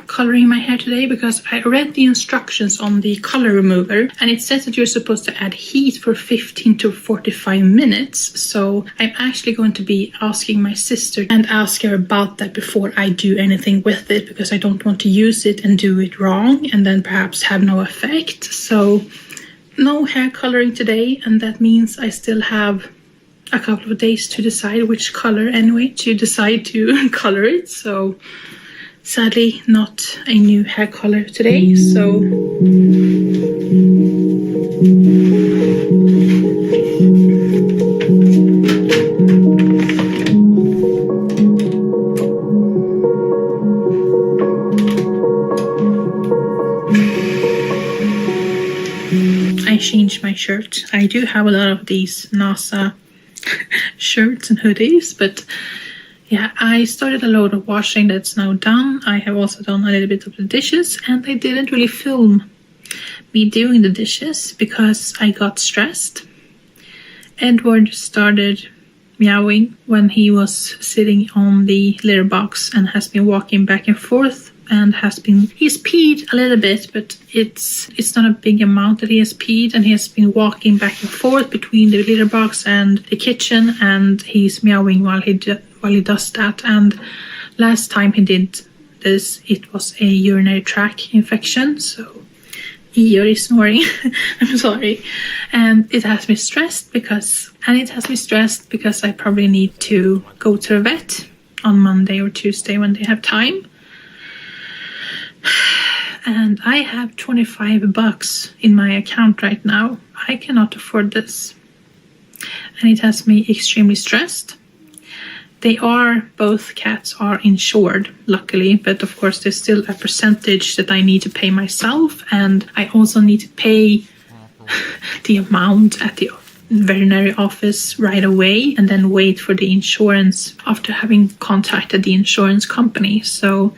coloring my hair today because I read the instructions on the color remover and it says that you're supposed to add heat for 15 to 45 minutes. So I'm actually going to be asking my sister and ask her about that before I do anything with it, because I don't want to use it and do it wrong and then perhaps have no effect. So no hair coloring today, and that means I still have a couple of days to decide which color anyway to decide to color it. So sadly not a new hair color today. So I changed my shirt. I do have a lot of these NASA shirts and hoodies, but yeah, I started a load of washing that's now done. I have also done a little bit of the dishes, and I didn't really film me doing the dishes because I got stressed. Edward started meowing when he was sitting on the litter box and has been walking back and forth, and he's peed a little bit, but it's not a big amount that he has peed, and he has been walking back and forth between the litter box and the kitchen, and he's meowing while he does that. And last time he did this, it was a urinary tract infection, so Ior is snoring. I'm sorry. And it has me stressed because I probably need to go to the vet on Monday or Tuesday when they have time. And I have $25 in my account right now. I cannot afford this. And it has me extremely stressed. Both cats are insured, luckily, but of course there's still a percentage that I need to pay myself, and I also need to pay the amount at the veterinary office right away and then wait for the insurance after having contacted the insurance company. So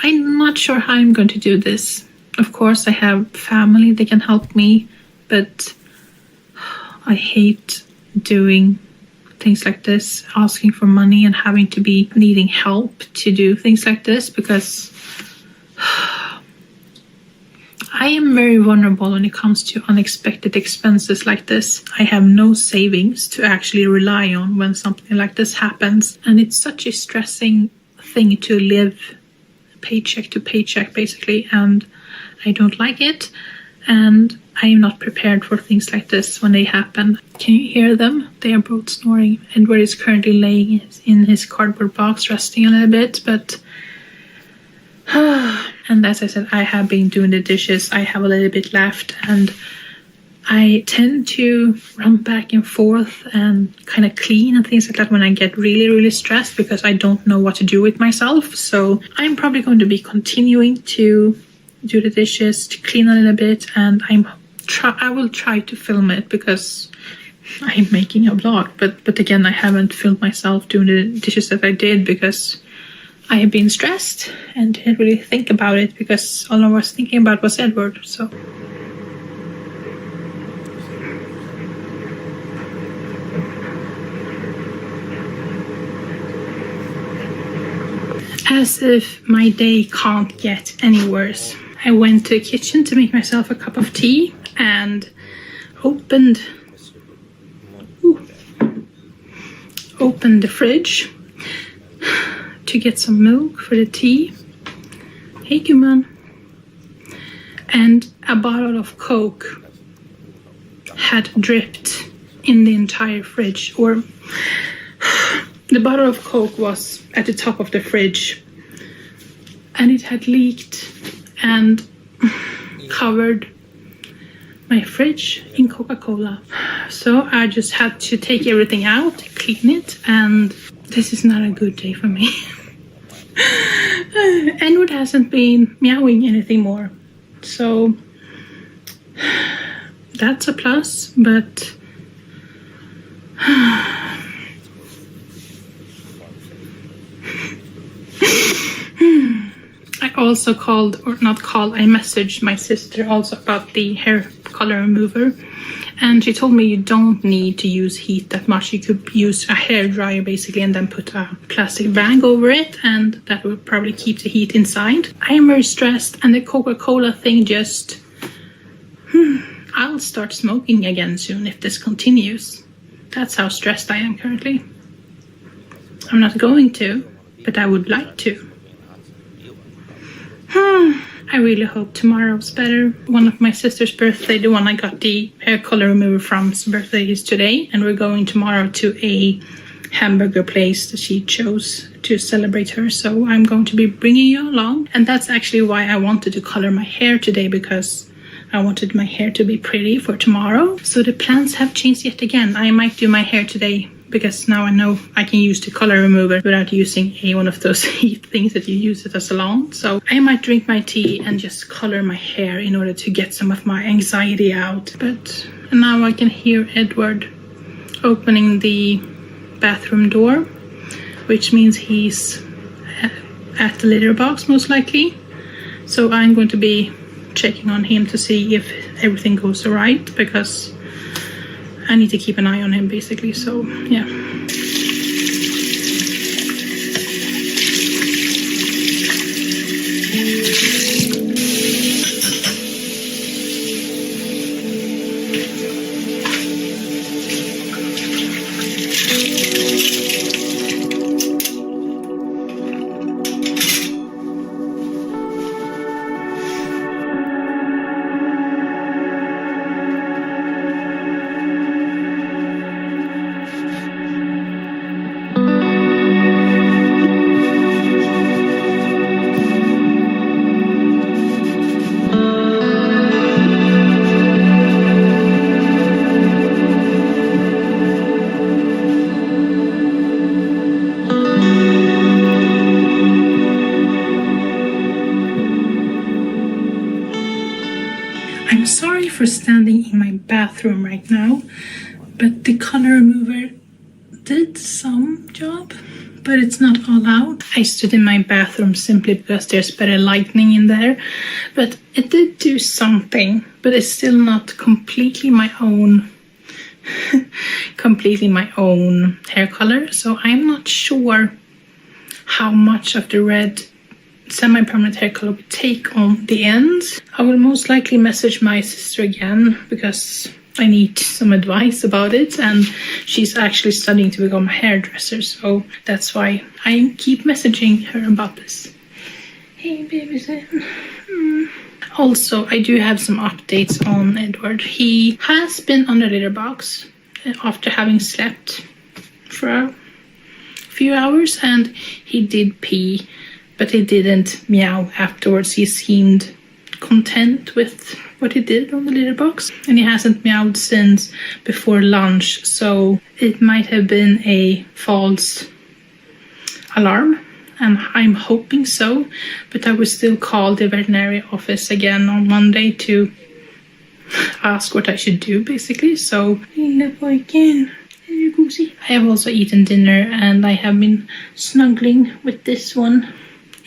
I'm not sure how I'm going to do this. Of course, I have family that can help me, but I hate doing things like this, asking for money and having to be needing help to do things like this, because I am very vulnerable when it comes to unexpected expenses like this. I have no savings to actually rely on when something like this happens, and it's such a stressing thing to live paycheck to paycheck basically, and I don't like it, and I am not prepared for things like this when they happen. Can you hear them? They are both snoring. Edward is currently laying in his cardboard box, resting a little bit, but and as I said, I have been doing the dishes. I have a little bit left, and I tend to run back and forth and kind of clean and things like that when I get really, really stressed, because I don't know what to do with myself. So I'm probably going to be continuing to do the dishes, to clean a little bit, and I will try to film it because I'm making a vlog. But again, I haven't filmed myself doing the dishes that I did because I have been stressed and didn't really think about it, because all I was thinking about was Edward. So as if my day can't get any worse, I went to the kitchen to make myself a cup of tea and opened the fridge to get some milk for the tea. Hey, Guman. And a bottle of Coke had dripped in the entire fridge, or the bottle of Coke was at the top of the fridge and it had leaked and covered my fridge in Coca-Cola. So I just had to take everything out, clean it, and this is not a good day for me. Edward hasn't been meowing anything more, so that's a plus, but I also called, or not called, I messaged my sister also about the hair color remover, and she told me you don't need to use heat that much. You could use a hair dryer basically and then put a plastic bag over it, and that will probably keep the heat inside. I am very stressed, and the Coca-Cola thing just I'll start smoking again soon if this continues. That's how stressed I am currently. I'm not going to, but I would like to. I really hope tomorrow's better. One of my sister's birthday, the one I got the hair color remover from's birthday, is today, and we're going tomorrow to a hamburger place that she chose to celebrate her, so I'm going to be bringing you along. And that's actually why I wanted to color my hair today, because I wanted my hair to be pretty for tomorrow. So the plans have changed yet again. I might do my hair today because now I know I can use the color remover without using one of those heat things that you use at a salon. So I might drink my tea and just color my hair in order to get some of my anxiety out. But now I can hear Edward opening the bathroom door, which means he's at the litter box most likely. So I'm going to be checking on him to see if everything goes alright, because I need to keep an eye on him basically. So yeah. I'm sorry for standing in my bathroom right now, but the color remover did some job, but it's not all out. I stood in my bathroom simply because there's better lighting in there, but it did do something, but it's still not completely my own hair color, so I'm not sure how much of the red semi-permanent hair color would take on the ends. I will most likely message my sister again because I need some advice about it, and she's actually studying to become a hairdresser, so that's why I keep messaging her about this. Hey baby Sam. Also, I do have some updates on Edward. He has been on the litter box after having slept for a few hours, and he did pee, but he didn't meow afterwards. He seemed content with what he did on the litter box, and he hasn't meowed since before lunch, so it might have been a false alarm, and I'm hoping so, but I will still call the veterinary office again on Monday to ask what I should do, basically. So again, I have also eaten dinner, and I have been snuggling with this one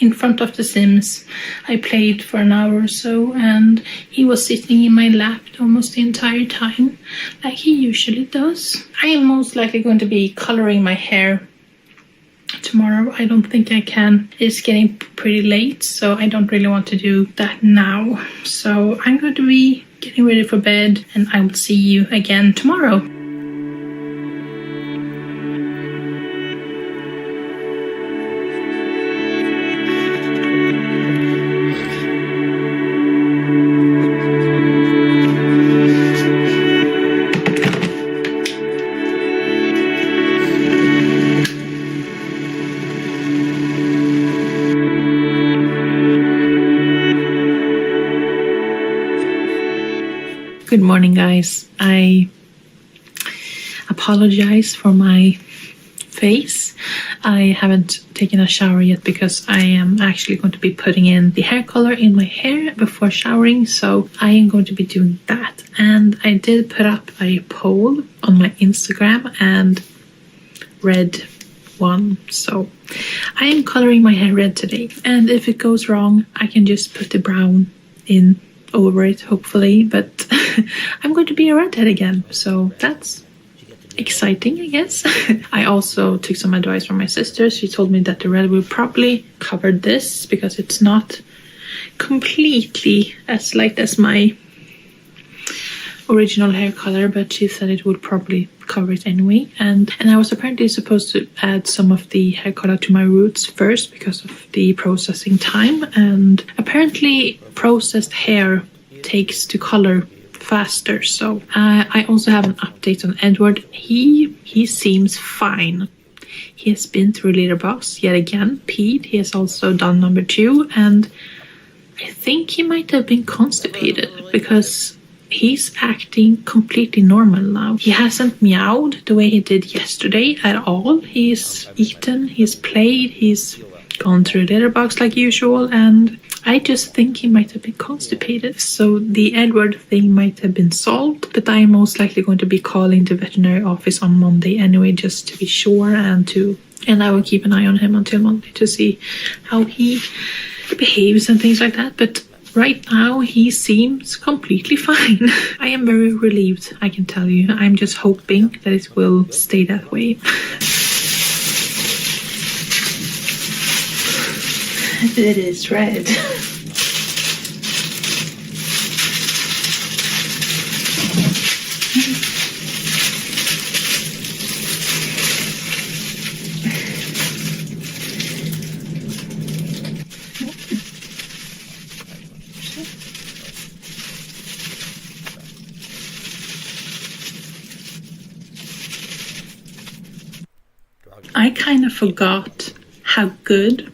in front of the Sims. I played for an hour or so, and he was sitting in my lap almost the entire time, like he usually does. I am most likely going to be coloring my hair tomorrow. I don't think I can. It's getting pretty late, so I don't really want to do that now. So I'm going to be getting ready for bed, and I will see you again tomorrow. Good morning, guys. I apologize for my face. I haven't taken a shower yet because I am actually going to be putting in the hair color in my hair before showering, so I am going to be doing that. And I did put up a poll on my Instagram and red won, so I am coloring my hair red today, and if it goes wrong I can just put the brown in over it, hopefully, but I'm going to be a redhead again, so that's exciting, I guess. I also took some advice from my sister. She told me that the red will probably cover this because it's not completely as light as my original hair color, but she said it would probably cover it anyway. And I was apparently supposed to add some of the hair color to my roots first because of the processing time, and apparently processed hair takes to color faster. So I also have an update on Edward. He seems fine. He has been through litter box yet again, peed. He has also done number 2, and I think he might have been constipated because he's acting completely normal now. He hasn't meowed the way he did yesterday at all. He's eaten, he's played, he's gone through the litter box like usual, and I just think he might have been constipated. So the Edward thing might have been solved, but I am most likely going to be calling the veterinary office on Monday anyway, just to be sure, and I will keep an eye on him until Monday to see how he behaves and things like that. But right now he seems completely fine. I am very relieved, I can tell you. I'm just hoping that it will stay that way. It is red. I kind of forgot how good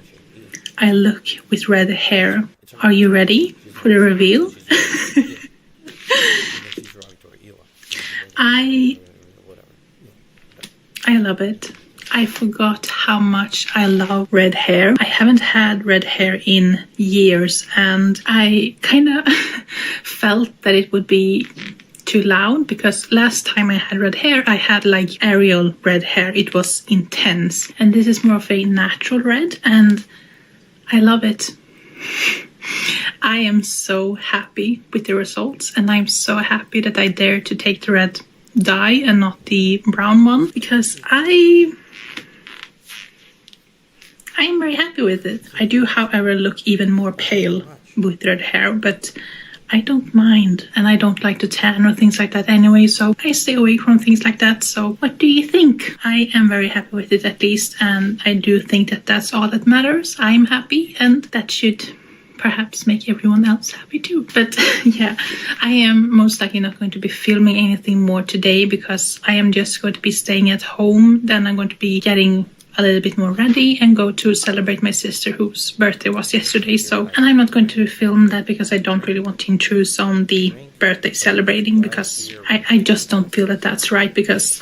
I look with red hair. Are you ready for the reveal? I love it. I forgot how much I love red hair. I haven't had red hair in years, and I kind of felt that it would be too loud because last time I had red hair, I had like Ariel red hair. It was intense, and this is more of a natural red, and I love it. I am so happy with the results, and I'm so happy that I dared to take the red dye and not the brown one, because I am very happy with it. I do, however, look even more pale with red hair, but I don't mind, and I don't like to tan or things like that anyway, so I stay away from things like that. So what do you think? I am very happy with it, at least, and I do think that that's all that matters. I'm happy, and that should perhaps make everyone else happy too. But yeah, I am most likely not going to be filming anything more today because I am just going to be staying at home. Then I'm going to be getting a little bit more ready and go to celebrate my sister whose birthday was yesterday. So, and I'm not going to film that because I don't really want to intrude on the birthday celebrating, because I just don't feel that that's right, because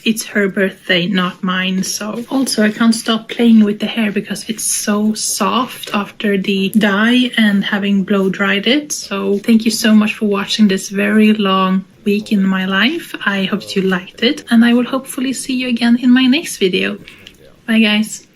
it's her birthday, not mine. So also I can't stop playing with the hair because it's so soft after the dye and having blow dried it. So thank you so much for watching this very long week in my life. I hope you liked it, and I will hopefully see you again in my next video. Bye guys.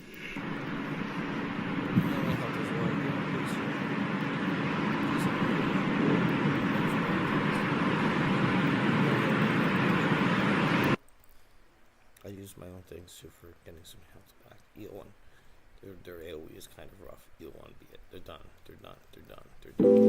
I use my own things too for getting some health back. Eel1, their AoE is kind of rough. Eel1 be it. They're done. They're done. They're done. They're done.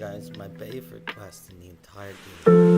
Guys, my favorite quest in the entire game.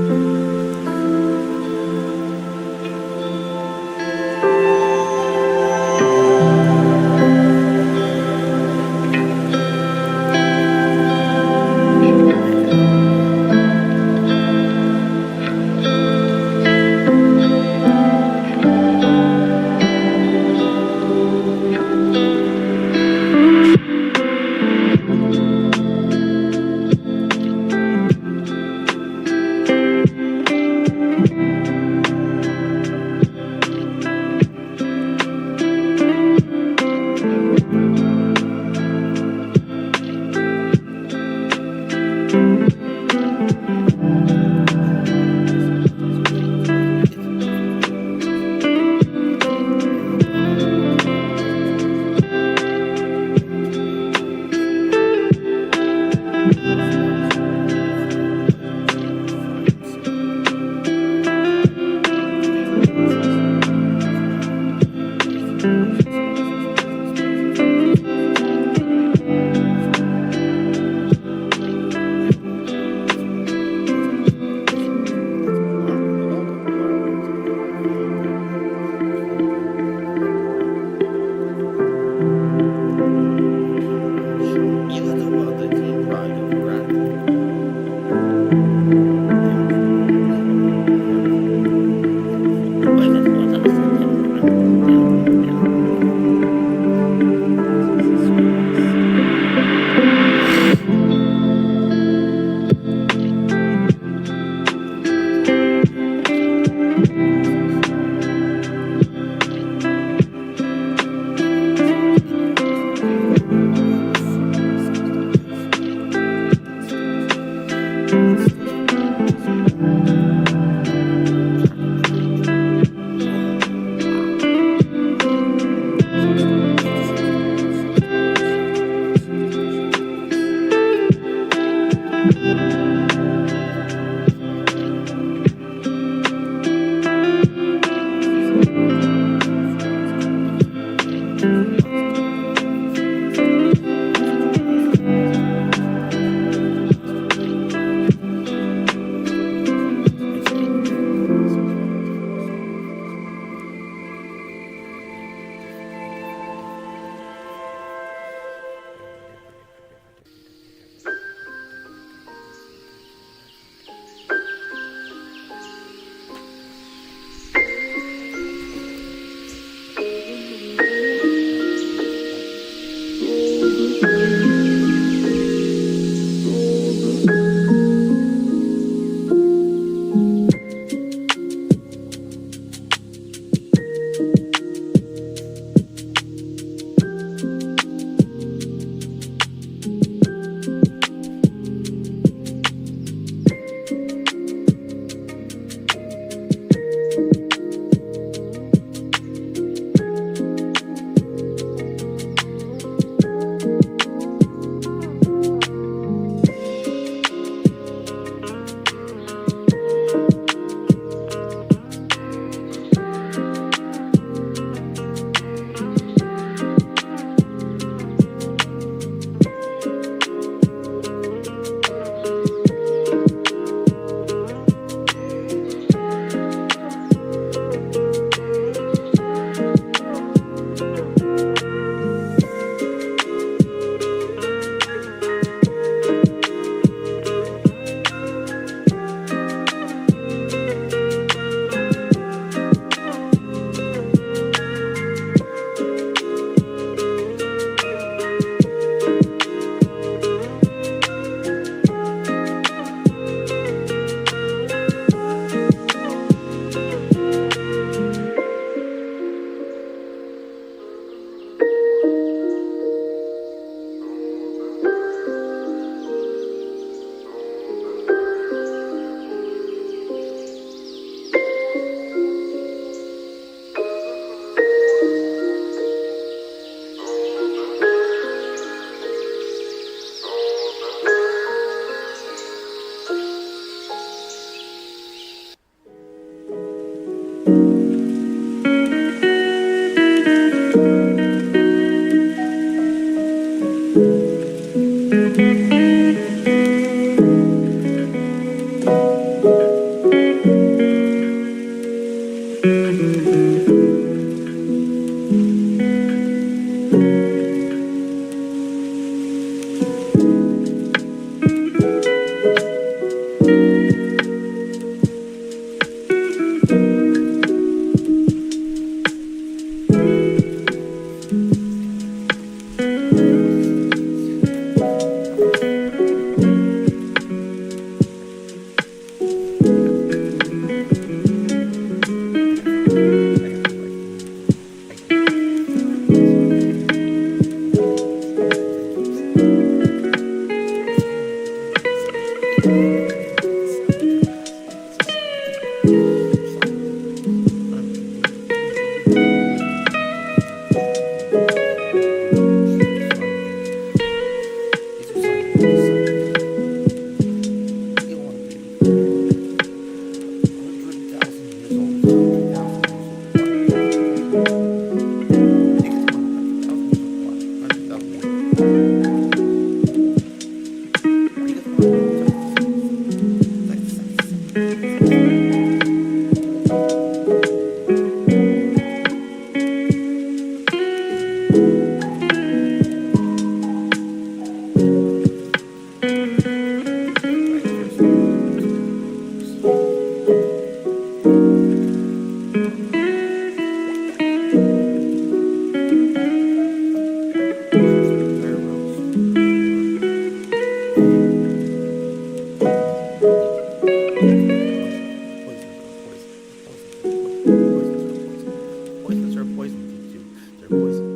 Poisons are poison too. They're poison.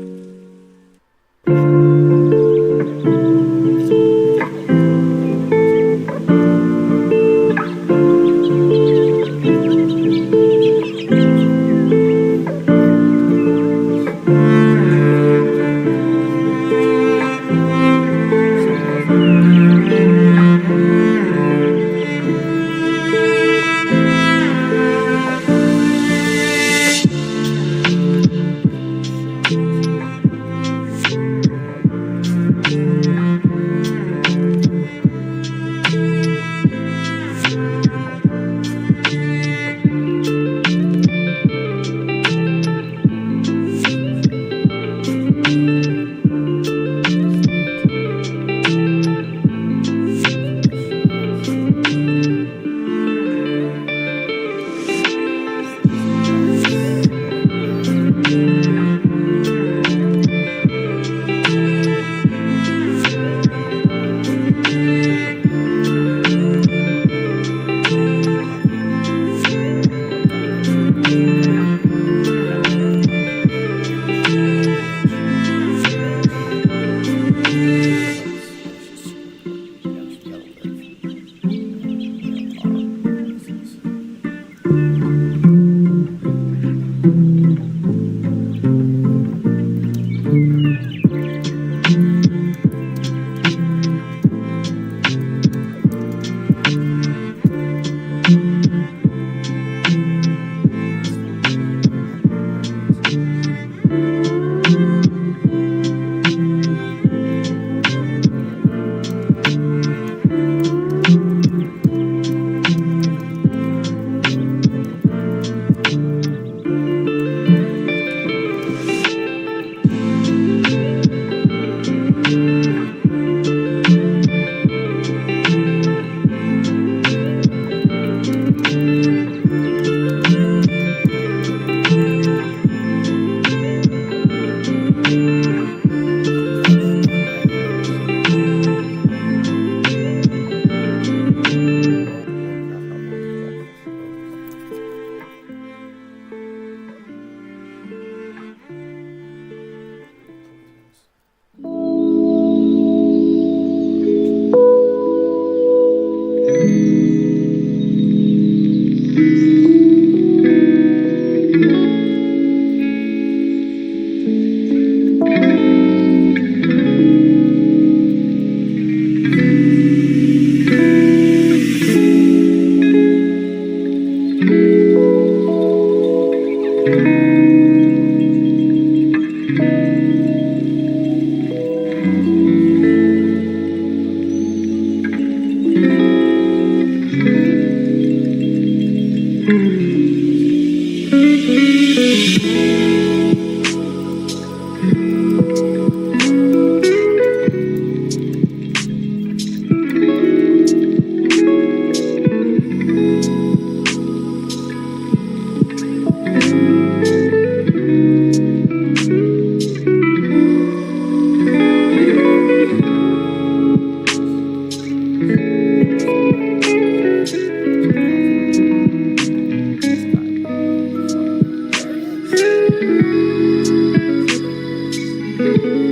Still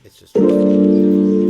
It's just.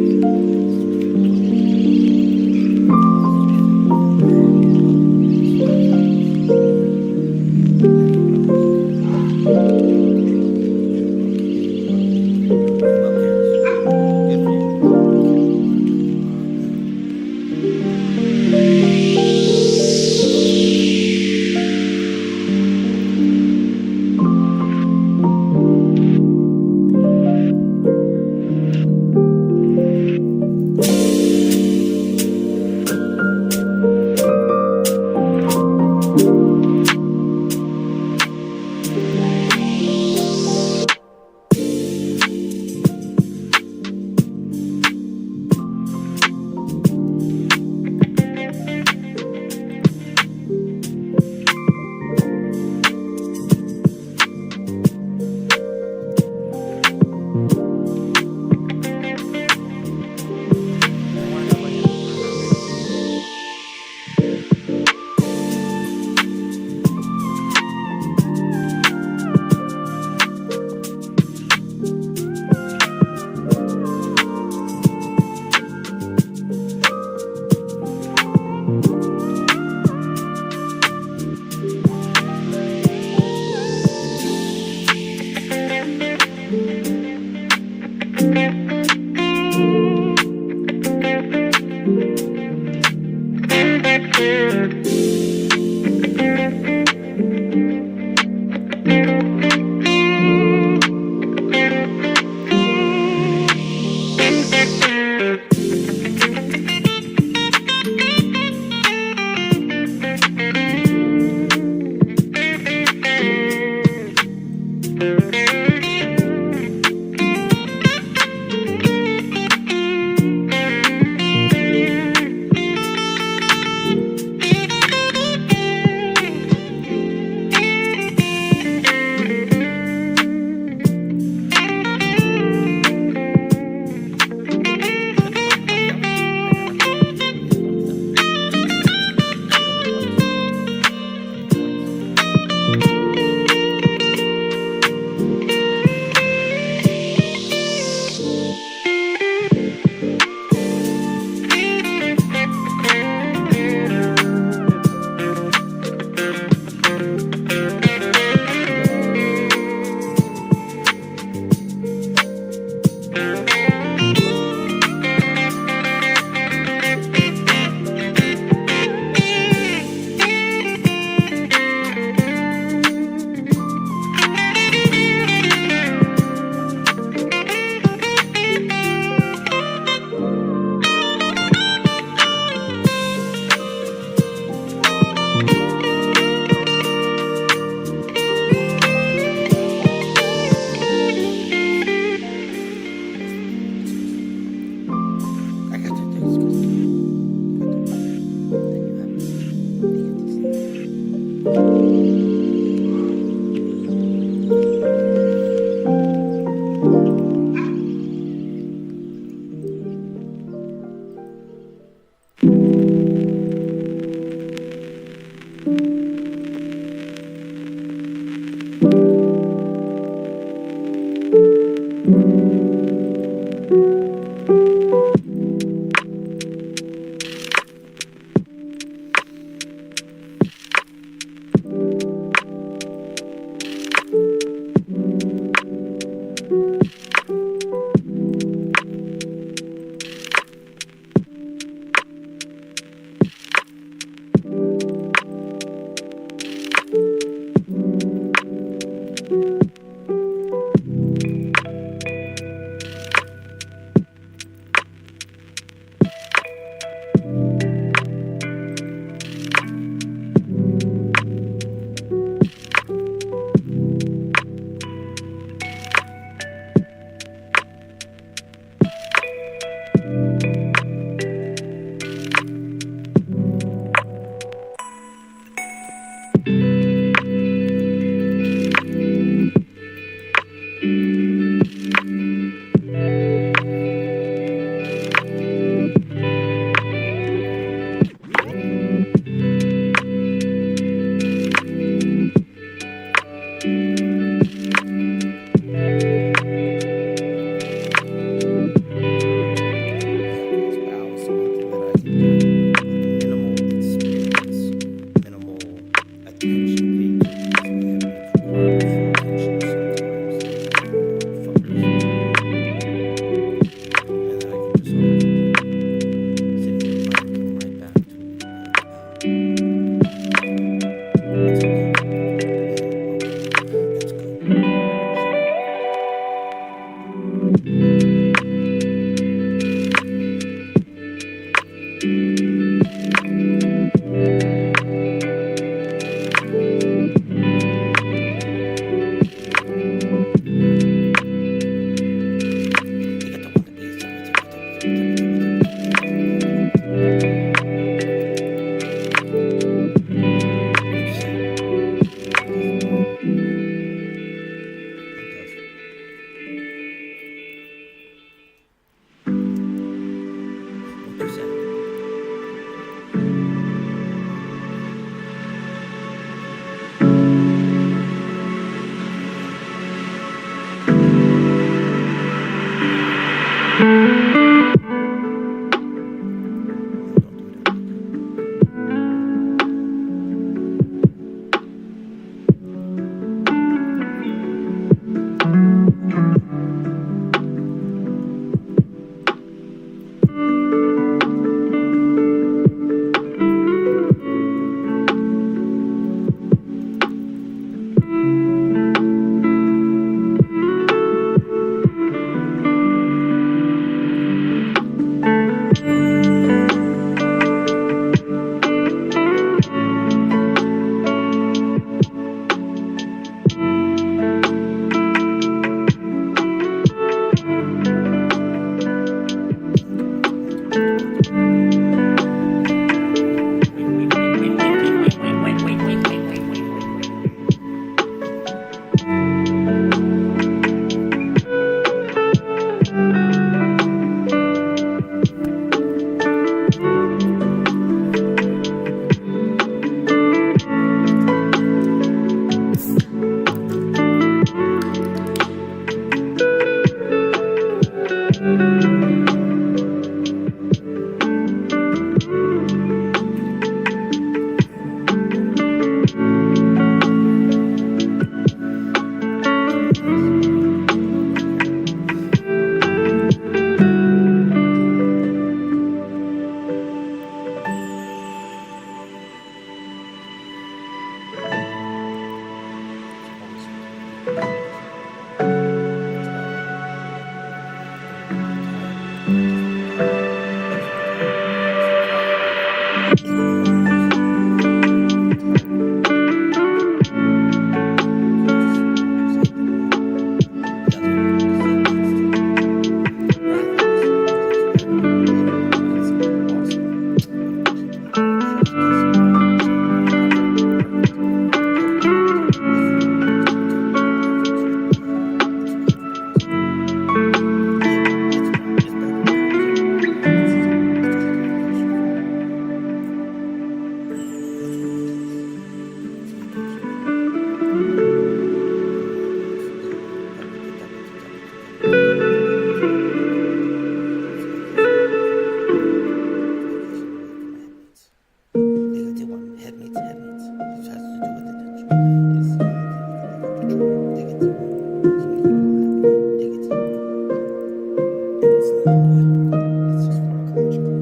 It's just pharmacological.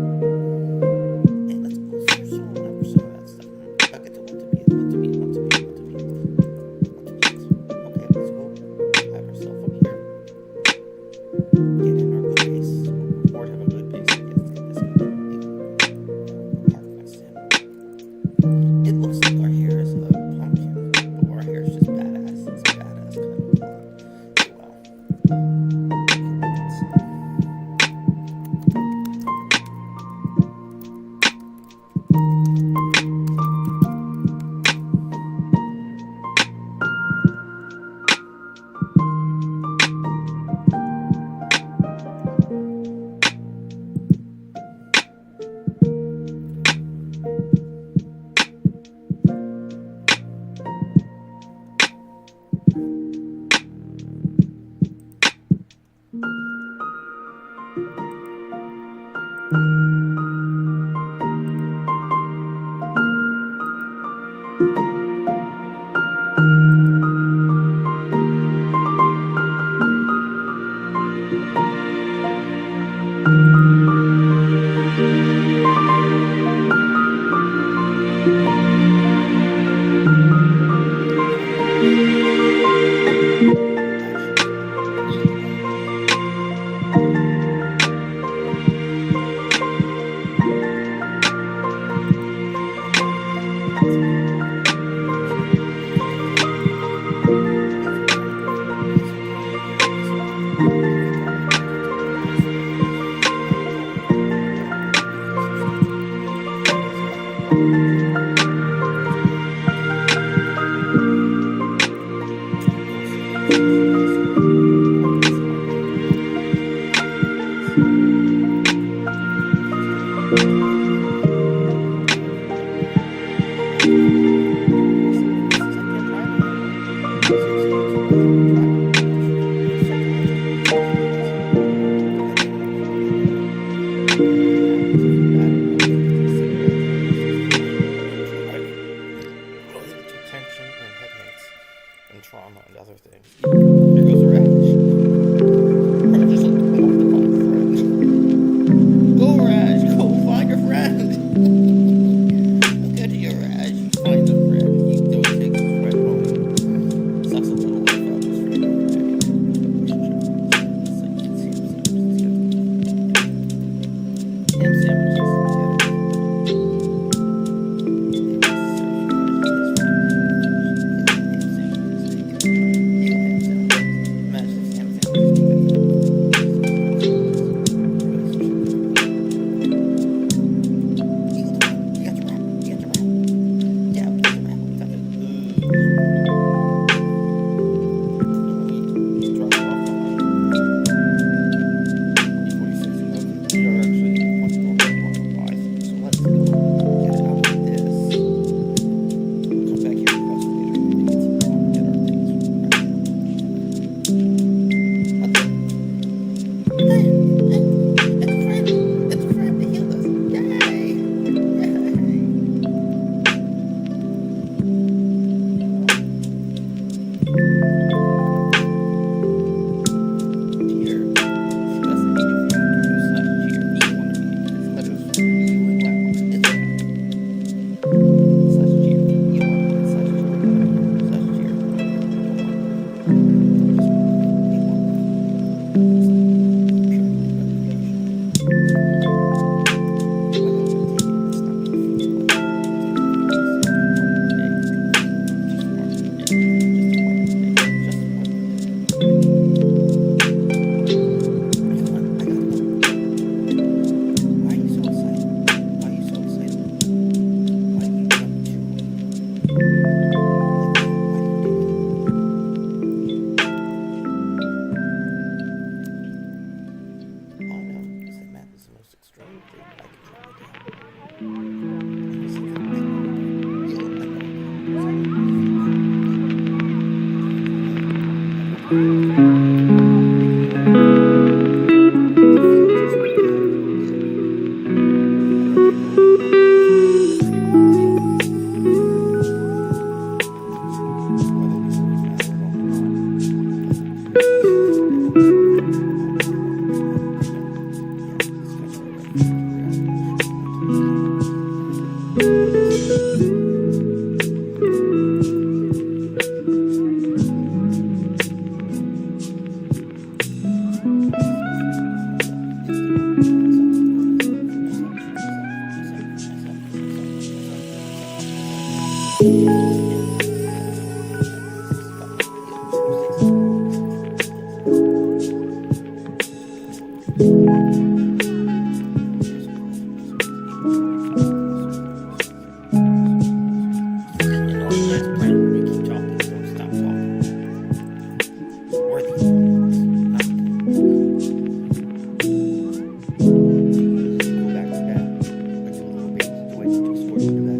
And let's go through some of that stuff. Back into what to be. Okay, let's go have ourselves up here. Get in our good base. Or have a good base. I guess. Get this guy. Park next to him. It looks like our hair is a pumpkin, but our hair is just badass. It's a badass kind of blonde. Wow. Tension and headaches and trauma and other things. There goes Rash. Rash is like, I want to find a friend. Go, Rash, go find a friend. Look at you, Rash. Find a friend. You go take his friend home. Sucks a little life out of his friend. It's like it's ham sandwiches. You know, a transplant, when they keep talking, don't stop talking. Or these ones. Go back to that. Like the little babies, the way they do sports in the back.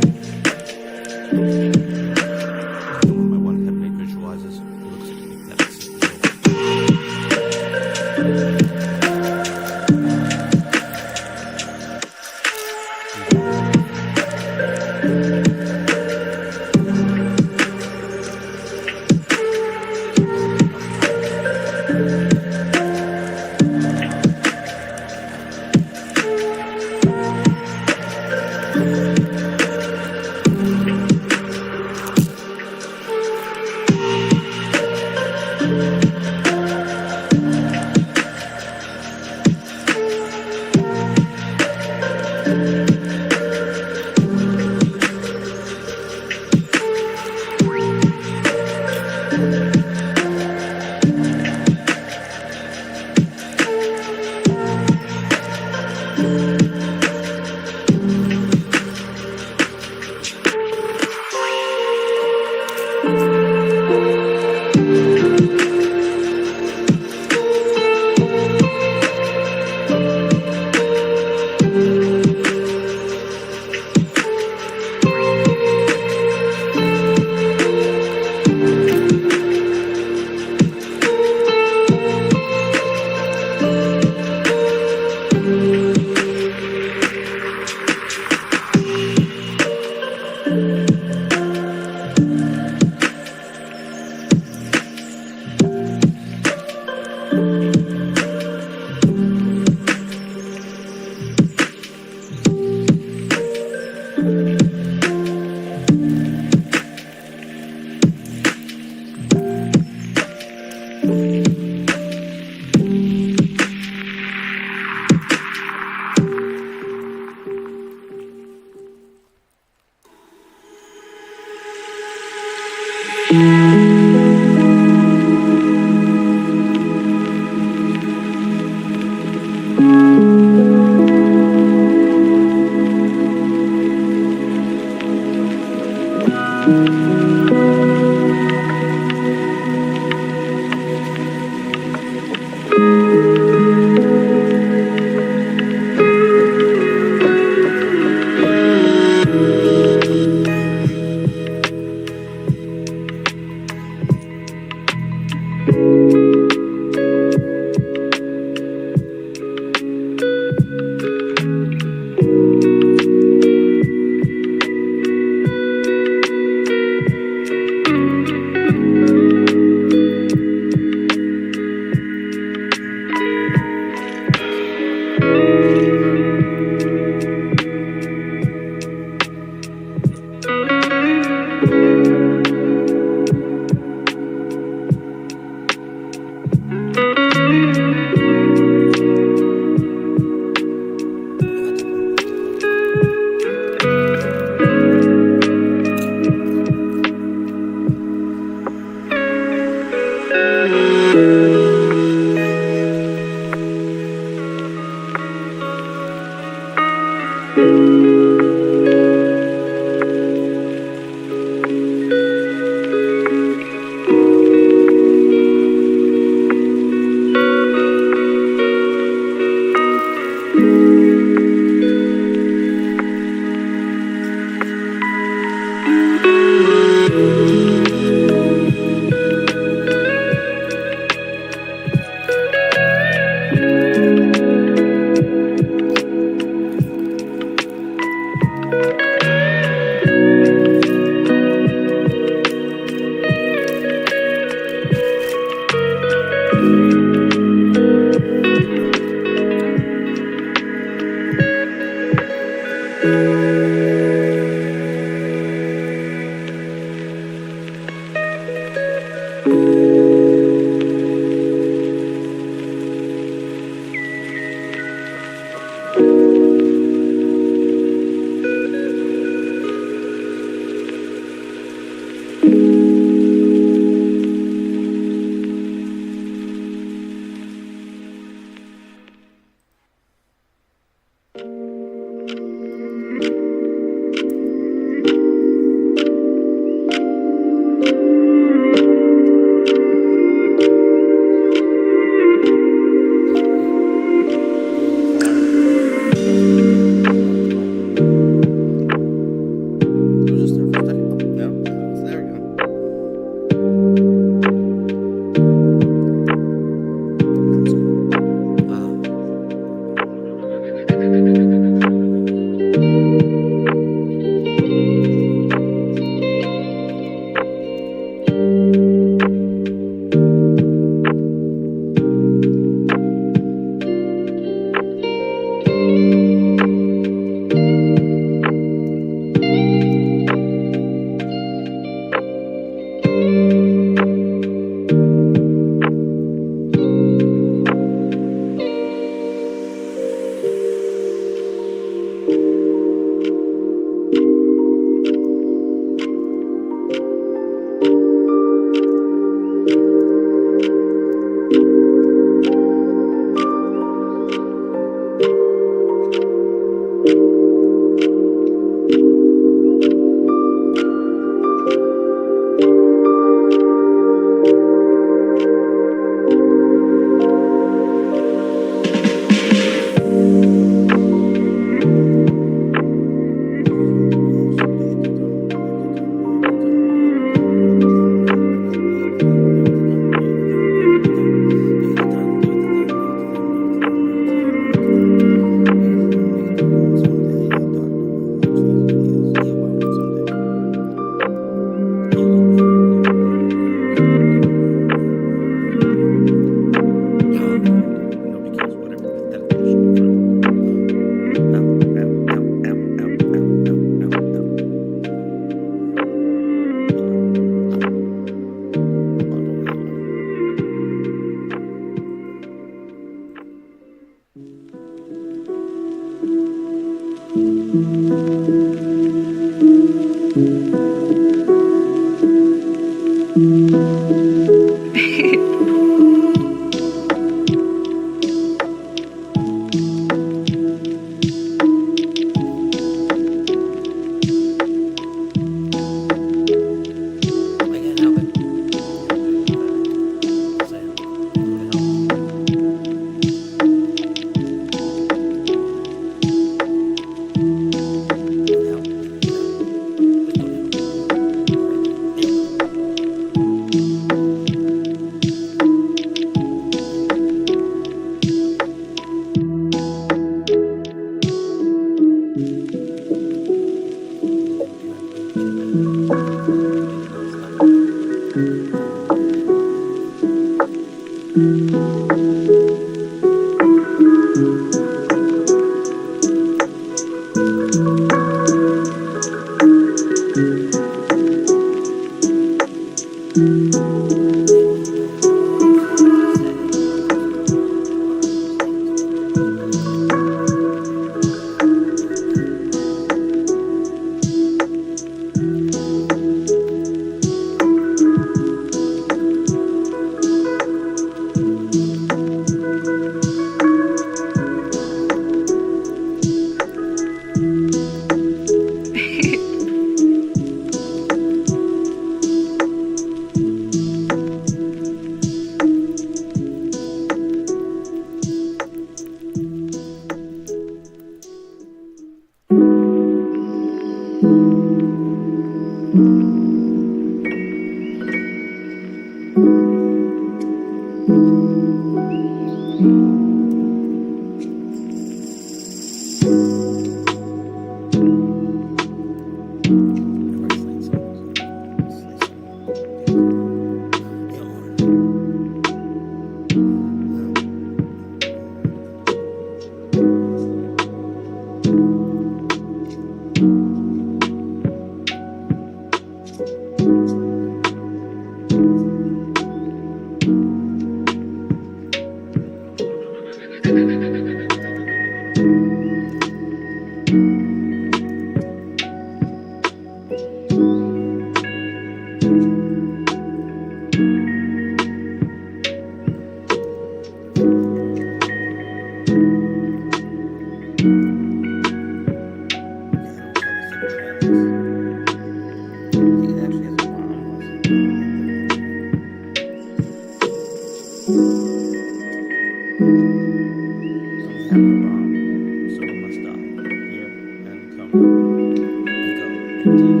Thank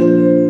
you.